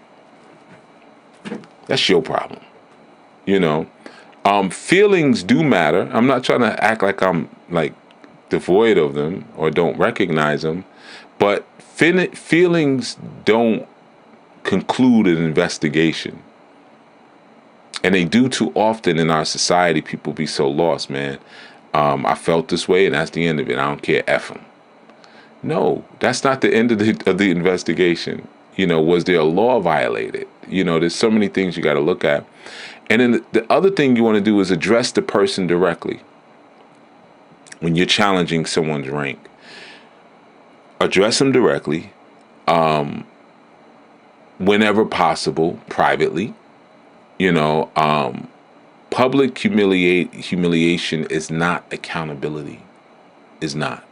That's your problem. Feelings do matter. I'm not trying to act like I'm like devoid of them or don't recognize them, but feelings don't conclude an investigation. And they do too often in our society. People be so lost, man. I felt this way and that's the end of it. I don't care, F them. No, that's not the end of the investigation. Was there a law violated? There's so many things you got to look at. And then the other thing you want to do is address the person directly. When you're challenging someone's rank, address them directly, whenever possible, privately. Public humiliation is not accountability. Is not.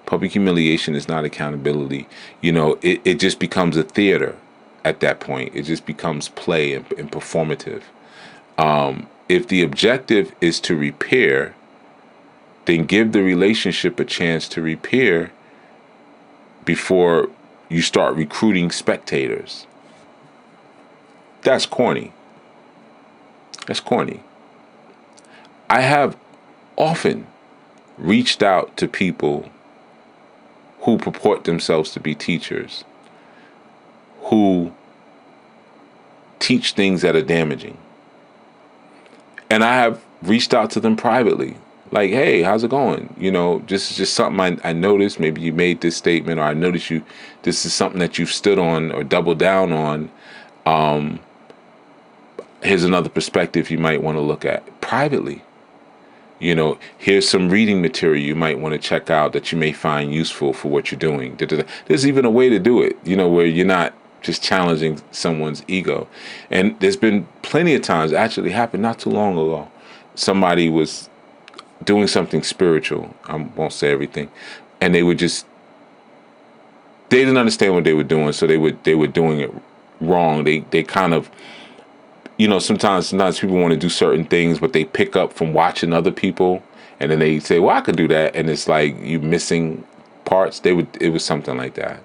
Public humiliation is not accountability. It just becomes a theater at that point. It just becomes play and performative. If the objective is to repair, then give the relationship a chance to repair before you start recruiting spectators. That's corny. That's corny. I have often reached out to people who purport themselves to be teachers, who teach things that are damaging. And I have reached out to them privately. Like, hey, how's it going? Just something I noticed. Maybe you made this statement, or I noticed this is something that you've stood on or doubled down on. Here's another perspective you might want to look at privately. Here's some reading material you might want to check out that you may find useful for what you're doing. There's even a way to do it, where you're not just challenging someone's ego. And there's been plenty of times, actually happened not too long ago, somebody was doing something spiritual. I won't say everything. And they didn't understand what they were doing, so they were doing it wrong. They kind of, sometimes people want to do certain things, but they pick up from watching other people, and then they say, well, I could do that. And it's like you missing parts. It was something like that.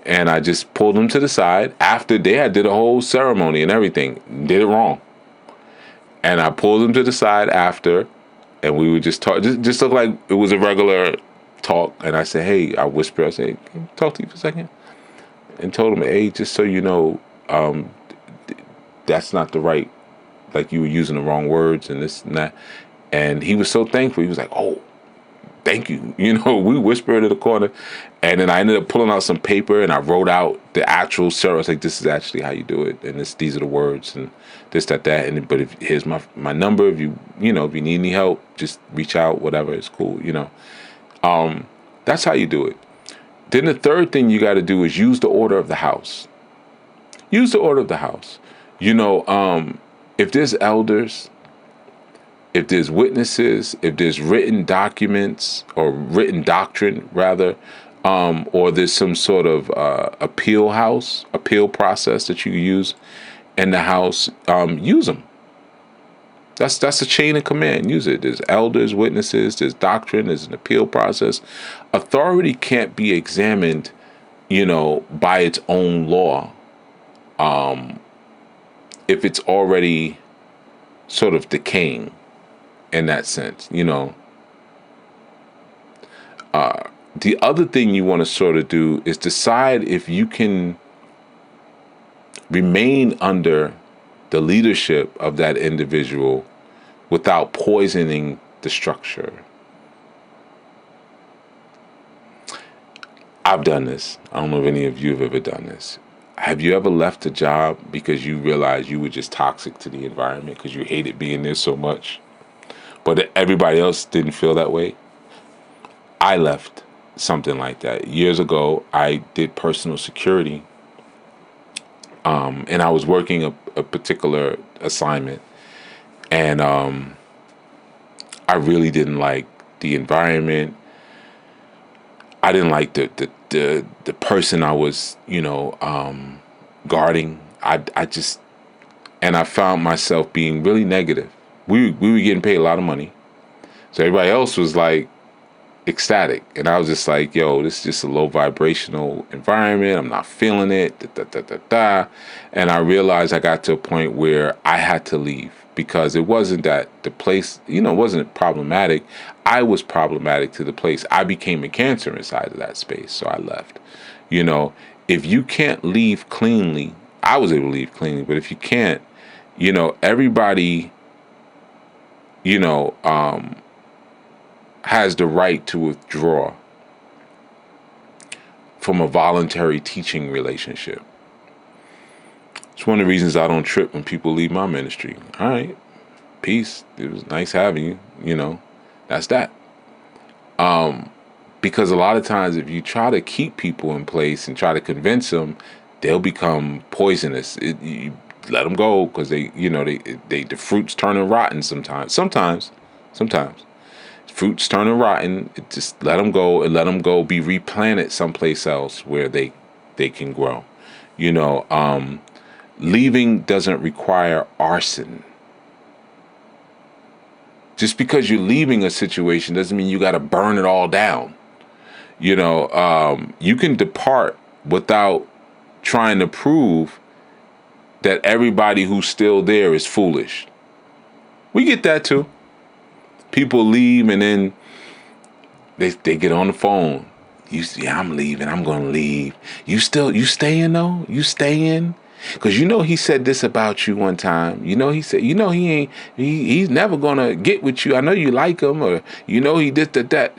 And I just pulled them to the side after they had did a whole ceremony and everything, did it wrong. And I pulled them to the side after, and we would just talk, just look like it was a regular talk. And I said, hey, I whispered, I said, can I talk to you for a second? And told him, hey, just so you know, that's not the right, like you were using the wrong words and this and that. And he was so thankful. He was like, oh, thank you. We whispered in the corner. And then I ended up pulling out some paper and I wrote out the actual ceremony. I was like, this is actually how you do it. And these are the words and this, that. But here's my number. If you need any help, just reach out, whatever. It's cool. That's how you do it. Then the third thing you got to do is use the order of the house. Use the order of the house. If there's elders, if there's witnesses, if there's written documents or written doctrine rather, or there's some sort of appeal process that you use in the house, use them. That's a chain of command. Use it. There's elders, witnesses, there's doctrine, there's an appeal process. Authority can't be examined, by its own law. If it's already sort of decaying in that sense, the other thing you want to sort of do is decide if you can remain under the leadership of that individual without poisoning the structure. I've done this. I don't know if any of you have ever done this. Have you ever left a job because you realized you were just toxic to the environment because you hated being there so much, but everybody else didn't feel that way? I left something like that. Years ago, I did personal security, and I was working a particular assignment, and I really didn't like the environment. I didn't like the person I was, guarding. And I found myself being really negative. We were getting paid a lot of money, so everybody else was like ecstatic, and I was just like, yo, this is just a low vibrational environment. I'm not feeling it. And I realized I got to a point where I had to leave because it wasn't that the place, wasn't problematic. I was problematic to the place. I became a cancer inside of that space, so I left. If you can't leave cleanly, I was able to leave cleanly, but if you can't, everybody, has the right to withdraw from a voluntary teaching relationship. It's one of the reasons I don't trip when people leave my ministry. All right, peace. It was nice having you. You know, that's that. Because a lot of times, if you try to keep people in place and try to convince them, they'll become poisonous. You let them go because the fruits turning rotten sometimes. Sometimes, fruits turning rotten. Just let them go and let them go be replanted someplace else where they can grow. Leaving doesn't require arson. Just because you're leaving a situation doesn't mean you got to burn it all down. You can depart without trying to prove that everybody who's still there is foolish. We get that too. People leave and then they get on the phone. I'm leaving. I'm going to leave. You staying though? You staying? Because he said this about you one time. He said, he's never going to get with you. I know you like him, or he did that.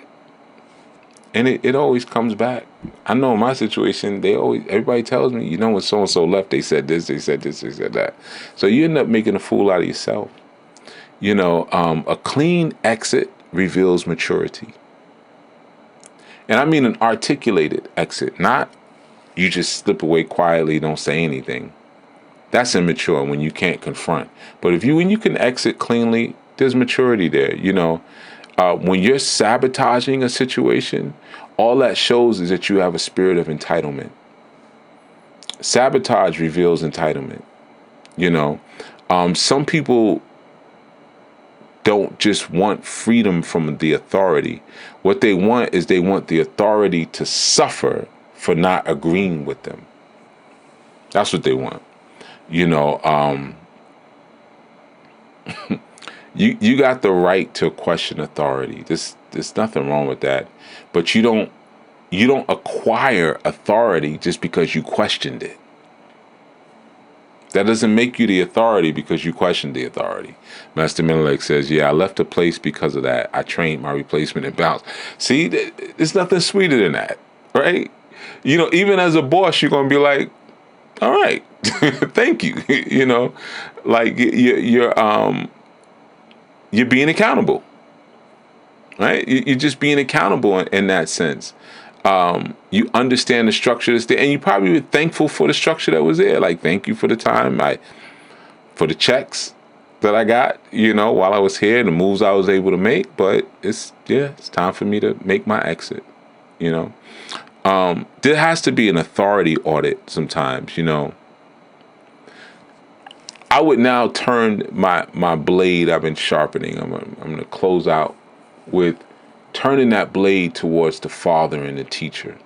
And it always comes back. I know in my situation, everybody tells me, when so-and-so left, they said this, they said this, they said that. So you end up making a fool out of yourself. A clean exit reveals maturity. And I mean an articulated exit, not you just slip away quietly, don't say anything. That's immature when you can't confront. But when you can exit cleanly, there's maturity there. When you're sabotaging a situation, all that shows is that you have a spirit of entitlement. Sabotage reveals entitlement. Some people don't just want freedom from the authority. What they want is the authority to suffer for not agreeing with them. That's what they want. You got the right to question authority. There's nothing wrong with that. But you don't acquire authority just because you questioned it. That doesn't make you the authority because you questioned the authority. Master Menelik says, yeah, I left a place because of that. I trained my replacement in bounce. See, there's nothing sweeter than that, right? Even as a boss, you're going to be like, all right, thank you. Like you're being accountable, right? You're just being accountable in that sense. You understand the structure that's there, and you probably were thankful for the structure that was there. Like, thank you for the time, for the checks that I got, while I was here, the moves I was able to make. But it's time for me to make my exit. There has to be an authority audit sometimes. I would now turn my blade I've been sharpening. I'm going to close out with turning that blade towards the father and the teacher.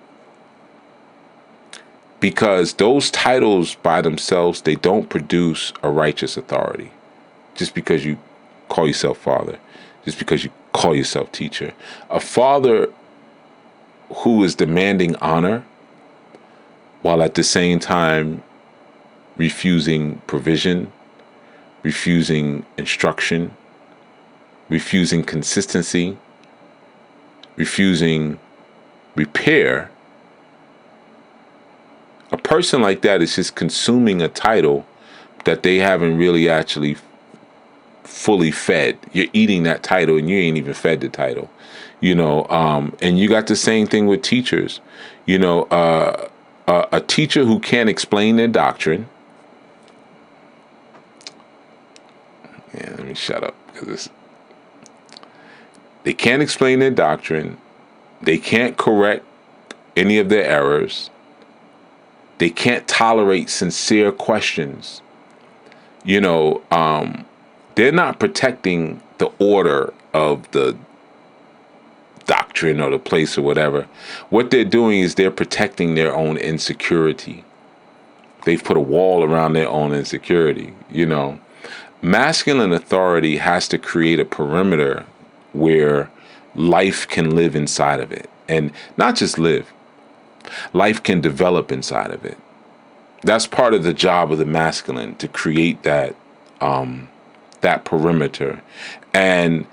Because those titles by themselves, they don't produce a righteous authority. Just because you call yourself father, just because you call yourself teacher. A father who is demanding honor while at the same time refusing provision, refusing instruction, refusing consistency, refusing repair. A person like that is just consuming a title that they haven't really actually fully fed. You're eating that title and you ain't even fed the title. And you got the same thing with teachers. A teacher who can't explain their doctrine. Yeah, let me shut up because they can't explain their doctrine. They can't correct any of their errors. They can't tolerate sincere questions. They're not protecting the order of the doctrine or the place or whatever. What they're doing is they're protecting their own insecurity. They've put a wall around their own insecurity. Masculine authority has to create a perimeter where life can live inside of it. And not just live. Life can develop inside of it. That's part of the job of the masculine, to create that perimeter. And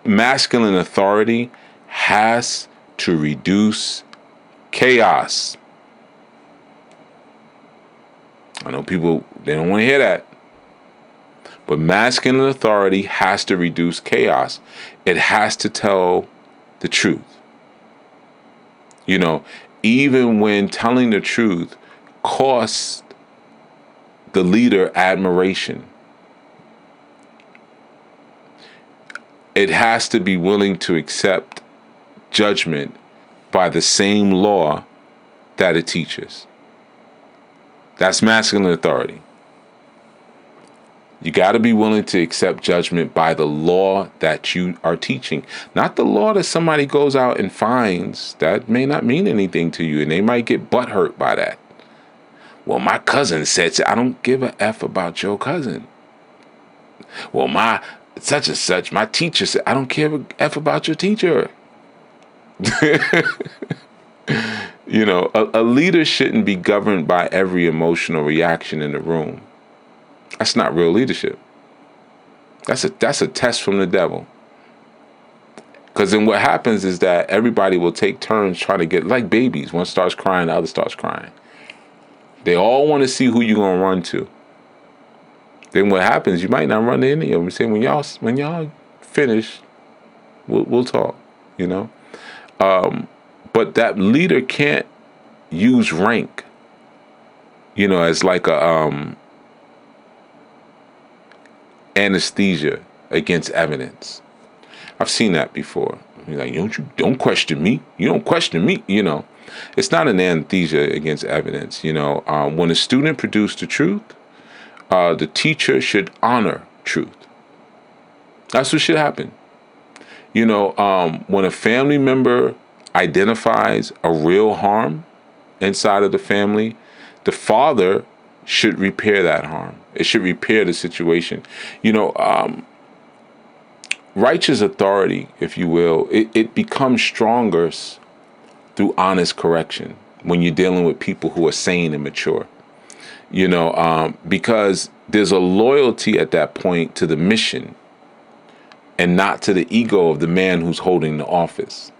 masculine authority has to reduce chaos. I know people, they don't want to hear that. But masculine authority has to reduce chaos. It has to tell the truth. You know, even when telling the truth costs the leader admiration, it has to be willing to accept judgment by the same law that it teaches. That's masculine authority. You got to be willing to accept judgment by the law that you are teaching, not the law that somebody goes out and finds. That may not mean anything to you, and they might get butthurt by that. Well, my cousin said so. I don't give a F about your cousin. Well, my such and such, my teacher said, I don't care a F about your teacher. You know, a leader shouldn't be governed by every emotional reaction in the room. That's not real leadership. That's a test from the devil. Because then what happens is that everybody will take turns trying to get, like babies. One starts crying, the other starts crying. They all want to see who you're going to run to. Then what happens, you might not run to any of them. Say, when y'all finish, we'll talk, you know. But that leader can't use rank, you know, as like a anesthesia against evidence. I've seen that before. You're like, don't question me. You don't question me. You know, it's not an anesthesia against evidence. You know, when a student produces the truth, the teacher should honor truth. That's what should happen. You know, when a family member identifies a real harm inside of the family, the father should repair that harm. It should repair the situation. You know, righteous authority, if you will, it becomes stronger through honest correction when you're dealing with people who are sane and mature. You know, because there's a loyalty at that point to the mission and not to the ego of the man who's holding the office.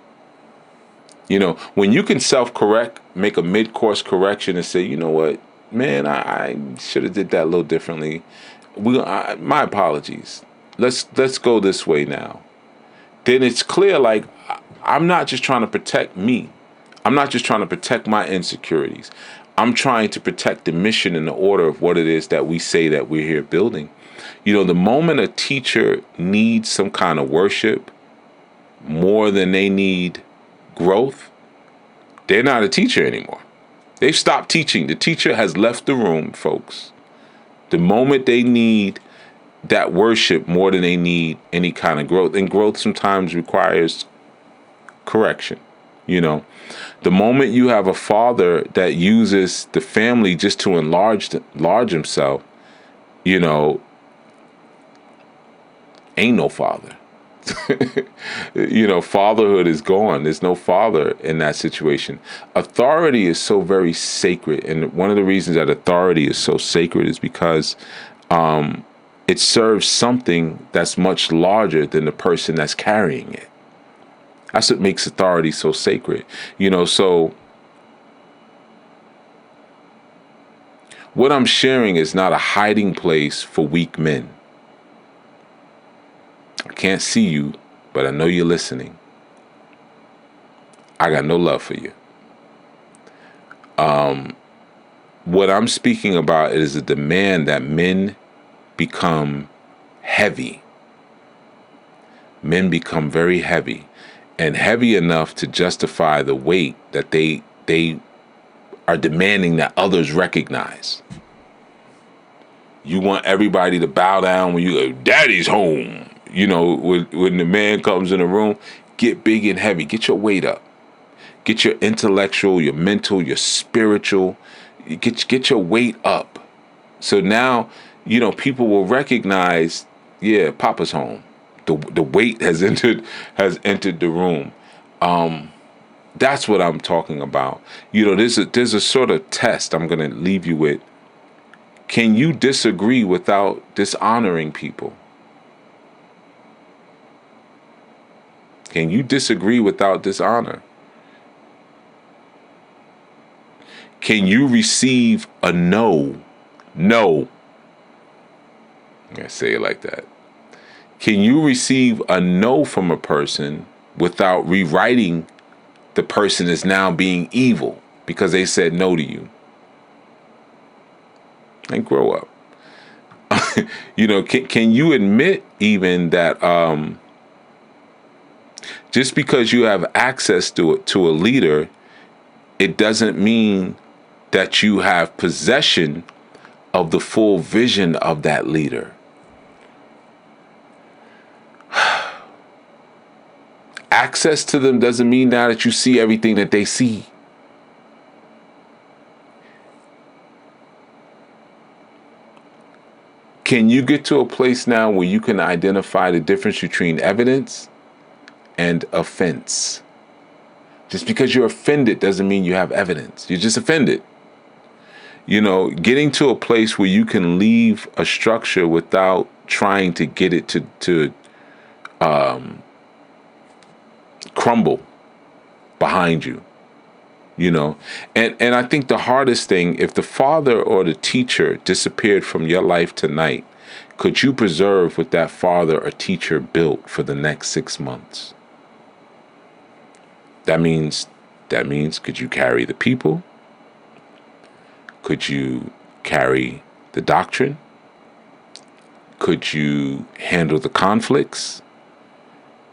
You know, when you can self-correct, make a mid-course correction and say, you know what, man, I should have did that a little differently. My apologies. Let's go this way now. Then it's clear, like, I'm not just trying to protect me. I'm not just trying to protect my insecurities. I'm trying to protect the mission and the order of what it is that we say that we're here building. You know, the moment a teacher needs some kind of worship more than they need growth, they're not a teacher anymore. They've stopped teaching. The teacher has left the room, folks. The moment they need that worship more than they need any kind of growth, and growth sometimes requires correction. You know, the moment you have a father that uses the family just to enlarge himself, you know, ain't no father. You know, fatherhood is gone. There's no father in that situation. Authority is so very sacred. And one of the reasons that authority is so sacred is because it serves something that's much larger than the person that's carrying it. That's what makes authority so sacred. You know, so what I'm sharing is not a hiding place for weak men. I can't see you, but I know you're listening. I got no love for you. What I'm speaking about is a demand that men become heavy. Men become very heavy, and heavy enough to justify the weight that they are demanding that others recognize. You want everybody to bow down when you go, Daddy's home. You know, when the man comes in the room, get big and heavy. Get your weight up. Get your intellectual, your mental, your spiritual. Get your weight up. So now, you know, people will recognize, yeah, Papa's home. The weight has entered the room. That's what I'm talking about. You know, there's a sort of test I'm going to leave you with. Can you disagree without dishonoring people? Can you disagree without dishonor? Can you receive a no No. I'm going to say it like that. Can you receive a no from a person without rewriting the person as now being evil because they said no to you? And grow up. Can you admit even that just because you have access to a leader, it doesn't mean that you have possession of the full vision of that leader. Access to them doesn't mean now that you see everything that they see. Can you get to a place now where you can identify the difference between evidence and offense? Just because you're offended doesn't mean you have evidence. You're just offended. Getting to a place where you can leave a structure without trying to get it to crumble behind you. And I think the hardest thing, if the father or the teacher disappeared from your life tonight, could you preserve what that father or teacher built for the next 6 months? That means, could you carry the people? Could you carry the doctrine? Could you handle the conflicts?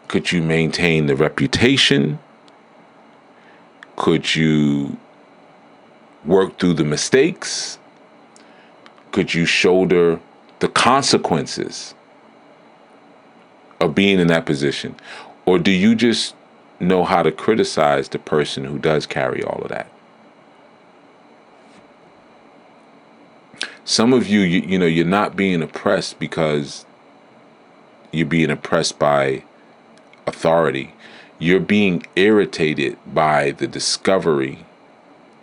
Could you maintain the reputation? Could you work through the mistakes? Could you shoulder the consequences of being in that position? Or do you just know how to criticize the person who does carry all of that? Some of you're not being oppressed because you're being oppressed by authority. You're being irritated by the discovery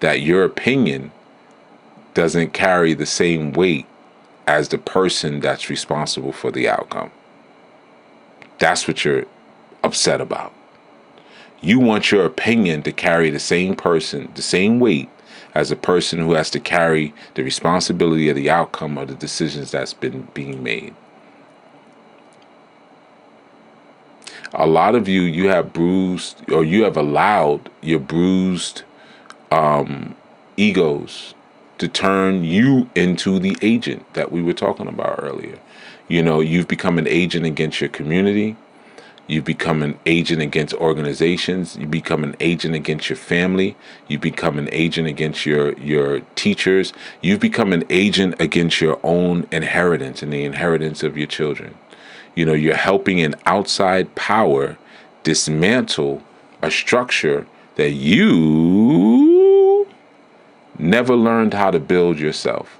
that your opinion doesn't carry the same weight as the person that's responsible for the outcome. That's what you're upset about. You want your opinion to carry the same weight as a person who has to carry the responsibility of the outcome of the decisions that's been being made. A lot of you have bruised, or you have allowed your bruised egos to turn you into the agent that we were talking about earlier. You've become an agent against your community. You become an agent against organizations. You become an agent against your family. You become an agent against your teachers. You've become an agent against your own inheritance and the inheritance of your children. You're helping an outside power dismantle a structure that you never learned how to build yourself.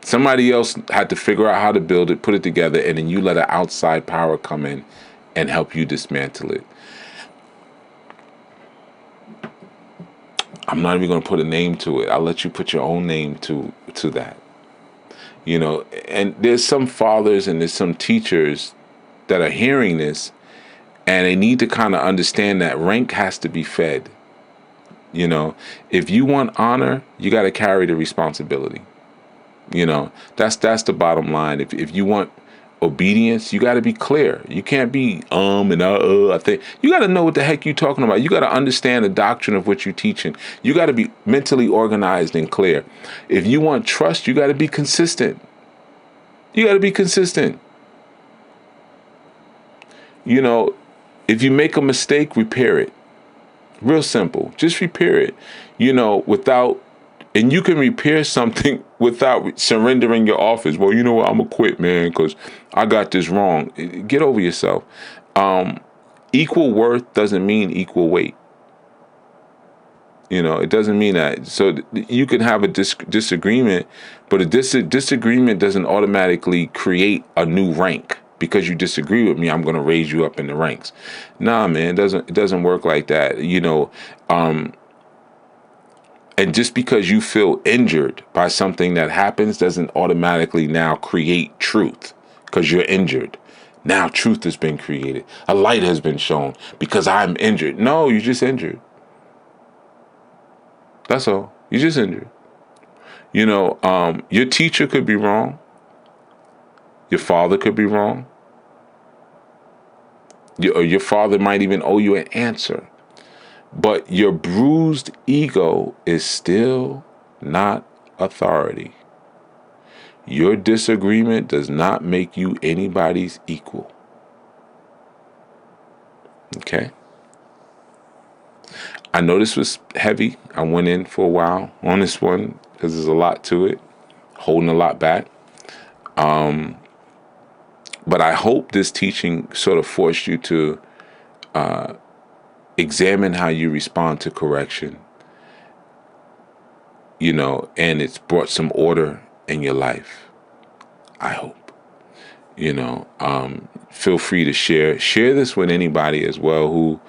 Somebody else had to figure out how to build it, put it together, and then you let an outside power come in and help you dismantle it. I'm not even going to put a name to it. I'll let you put your own name to that. And there's some fathers and there's some teachers that are hearing this, and they need to kind of understand that rank has to be fed. If you want honor, you got to carry the responsibility. That's the bottom line. If you want obedience, you got to be clear. You can't be I think. You got to know what the heck you're talking about. You got to understand the doctrine of what you're teaching. You got to be mentally organized and clear. If you want trust, you got to be consistent. You got to be consistent. If you make a mistake, repair it. Real simple. Just repair it. And you can repair something without surrendering your office. Well, you know what? I'm going to quit, man, because I got this wrong. Get over yourself. Equal worth doesn't mean equal weight. It doesn't mean that. So you can have a disagreement, but a disagreement doesn't automatically create a new rank. Because you disagree with me, I'm going to raise you up in the ranks. Nah, man, it doesn't work like that. And just because you feel injured by something that happens doesn't automatically now create truth because you're injured. Now truth has been created. A light has been shown because I'm injured. No, you're just injured. That's all. You're just injured. Your teacher could be wrong. Your father could be wrong. Your father might even owe you an answer. But your bruised ego is still not authority. Your disagreement does not make you anybody's equal. Okay? I know this was heavy. I went in for a while on this one because there's a lot to it, holding a lot back. But I hope this teaching sort of forced you to examine how you respond to correction, and it's brought some order in your life. I hope. Feel free to share this with anybody as well who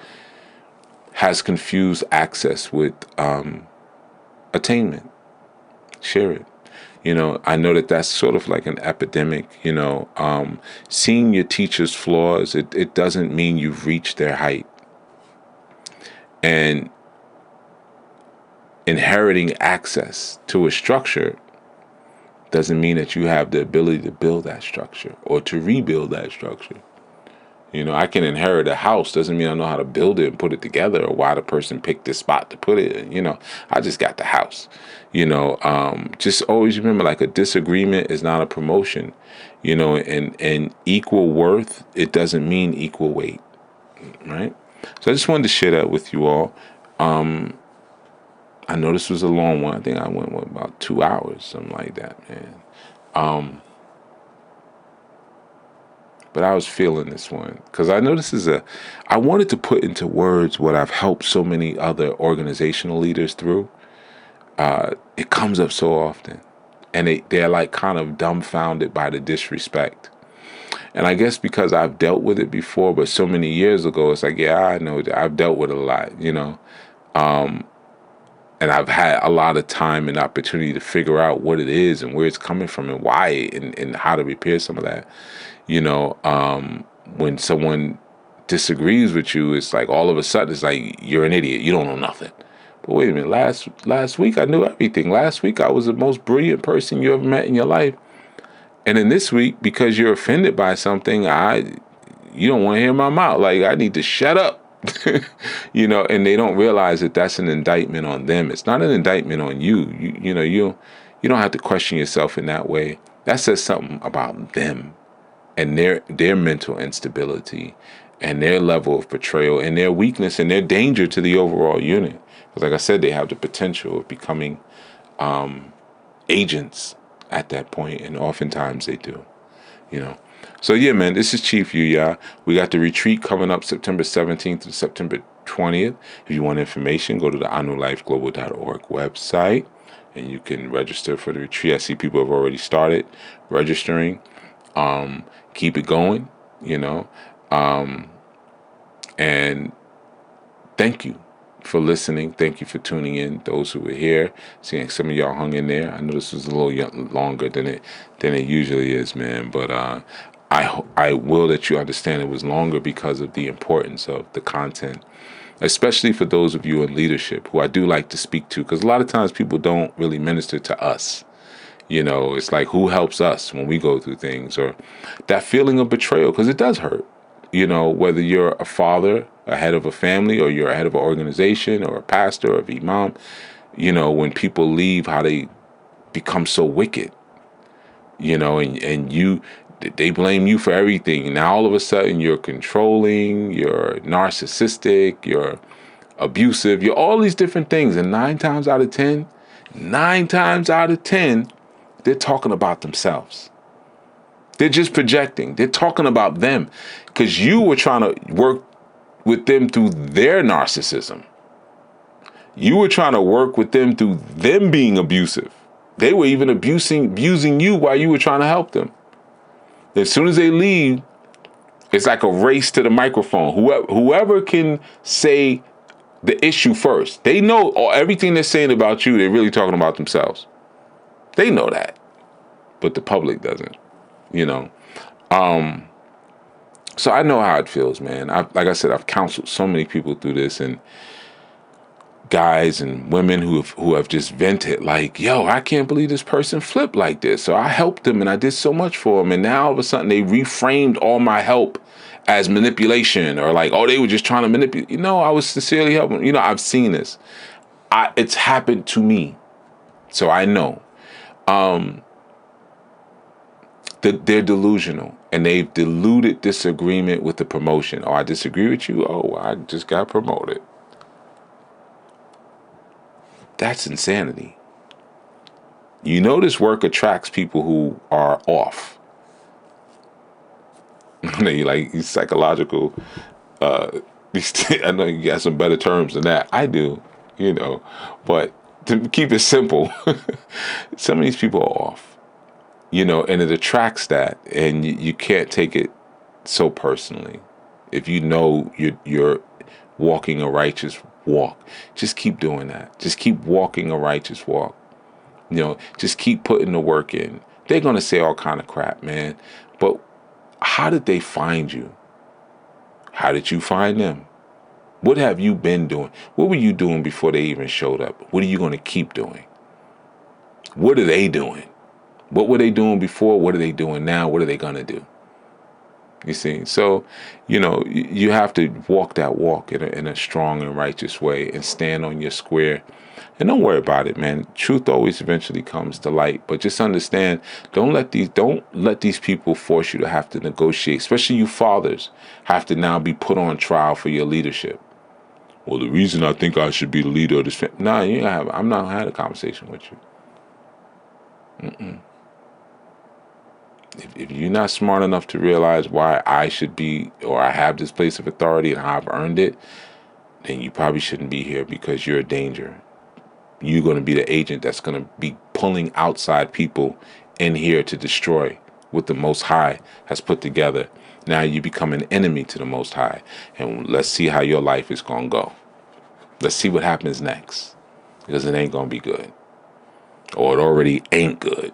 has confused access with attainment. Share it. I know that that's sort of like an epidemic. Seeing your teacher's flaws, it doesn't mean you've reached their height. And inheriting access to a structure doesn't mean that you have the ability to build that structure or to rebuild that structure. I can inherit a house, doesn't mean I know how to build it and put it together, or why the person picked this spot to put it in. I just got the house. Just always remember, like, a disagreement is not a promotion. And equal worth, it doesn't mean equal weight, right? So I just wanted to share that with you all. I know this was a long one. I think I went with about 2 hours, something like that, man. But I was feeling this one because I know this is I wanted to put into words what I've helped so many other organizational leaders through. It comes up so often, and they're like kind of dumbfounded by the disrespect. And I guess because I've dealt with it before, but so many years ago, it's like, yeah, I know that I've dealt with it a lot, and I've had a lot of time and opportunity to figure out what it is and where it's coming from and why and how to repair some of that. When someone disagrees with you, it's like all of a sudden it's like you're an idiot. You don't know nothing. But wait a minute, last week I knew everything. Last week I was the most brilliant person you ever met in your life. And then this week, because you're offended by something, you don't want to hear my mouth. Like, I need to shut up. And they don't realize that that's an indictment on them. It's not an indictment on you. You don't have to question yourself in that way. That says something about them and their mental instability and their level of betrayal and their weakness and their danger to the overall unit. Because like I said, they have the potential of becoming agents at that point, and oftentimes they do. So yeah, man, this is Chief Yuya. We got the retreat coming up September 17th to September 20th. If you want information, go to the anulifeglobal.org website and you can register for the retreat. I see people have already started registering. Keep it going, and thank you for listening. Thank you for tuning in. Those who were here, seeing some of y'all hung in there. I know this was a little longer than it usually is, man. But I will let you understand it was longer because of the importance of the content, especially for those of you in leadership who I do like to speak to, because a lot of times people don't really minister to us. It's like, who helps us when we go through things, or that feeling of betrayal, because it does hurt. Whether you're a father, a head of a family, or you're a head of an organization, or a pastor, or an imam, when people leave, how they become so wicked, and they blame you for everything. And now all of a sudden you're controlling, you're narcissistic, you're abusive, you're all these different things. And 9 times out of 10, they're talking about themselves. They're just projecting. They're talking about them because you were trying to work with them through their narcissism. You were trying to work with them through them being abusive. They were even abusing you while you were trying to help them. As soon as they leave, it's like a race to the microphone. Whoever can say the issue first. They know everything they're saying about you, they're really talking about themselves. They know that. But the public doesn't, So I know how it feels, man. Like I said, I've counseled so many people through this, and guys and women who have just vented like, yo, I can't believe this person flipped like this. So I helped them and I did so much for them. And now all of a sudden they reframed all my help as manipulation, or like, oh, they were just trying to manipulate. I was sincerely helping. I've seen this. It's happened to me. So I know. That they're delusional, and they've diluted disagreement with the promotion. Oh, I disagree with you. Oh, I just got promoted. That's insanity. This work attracts people who are off. These psychological. I know you got some better terms than that. I do, but to keep it simple, some of these people are off. And it attracts that, and you can't take it so personally. If you're walking a righteous walk, just keep doing that. Just keep walking a righteous walk. Just keep putting the work in. They're gonna say all kind of crap, man. But how did they find you? How did you find them? What have you been doing? What were you doing before they even showed up? What are you gonna keep doing? What are they doing? What were they doing before? What are they doing now? What are they going to do? You see? So, you have to walk that walk in a strong and righteous way and stand on your square. And don't worry about it, man. Truth always eventually comes to light. But just understand, don't let these people force you to have to negotiate, especially you fathers, have to now be put on trial for your leadership. Well, the reason I think I should be the leader of this family. Nah, I'm not had a conversation with you. If you're not smart enough to realize why I should be, or I have this place of authority and how I've earned it, then you probably shouldn't be here, because you're a danger. You're going to be the agent that's going to be pulling outside people in here to destroy what the Most High has put together. Now you become an enemy to the Most High. And let's see how your life is going to go. Let's see what happens next, because it ain't going to be good. Or it already ain't good.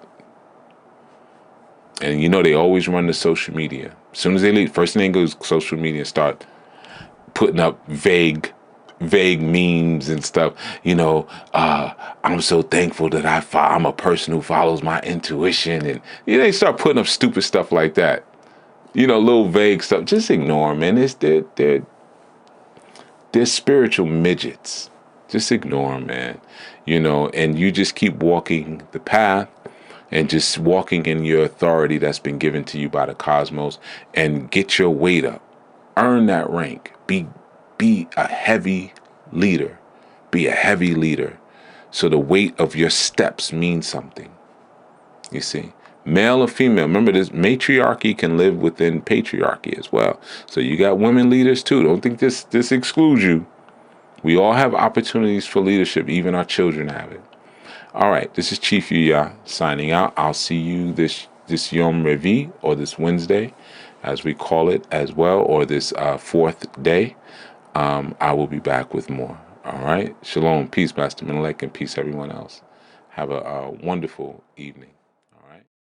And they always run to social media. As soon as they leave, first thing they go is social media and start putting up vague memes and stuff. I'm so thankful that I'm a person who follows my intuition. And they start putting up stupid stuff like that. Little vague stuff. Just ignore them, man. They're spiritual midgets. Just ignore them, man. And you just keep walking the path. And just walking in your authority that's been given to you by the cosmos, and get your weight up. Earn that rank. Be a heavy leader. Be a heavy leader. So the weight of your steps means something. You see? Male or female. Remember, this matriarchy can live within patriarchy as well. So you got women leaders too. Don't think this excludes you. We all have opportunities for leadership. Even our children have it. All right, this is Chief Yuya signing out. I'll see you this Yom Revi, or this Wednesday, as we call it as well, or this fourth day. I will be back with more. All right, Shalom, peace, Master Menelek, and peace everyone else. Have a wonderful evening.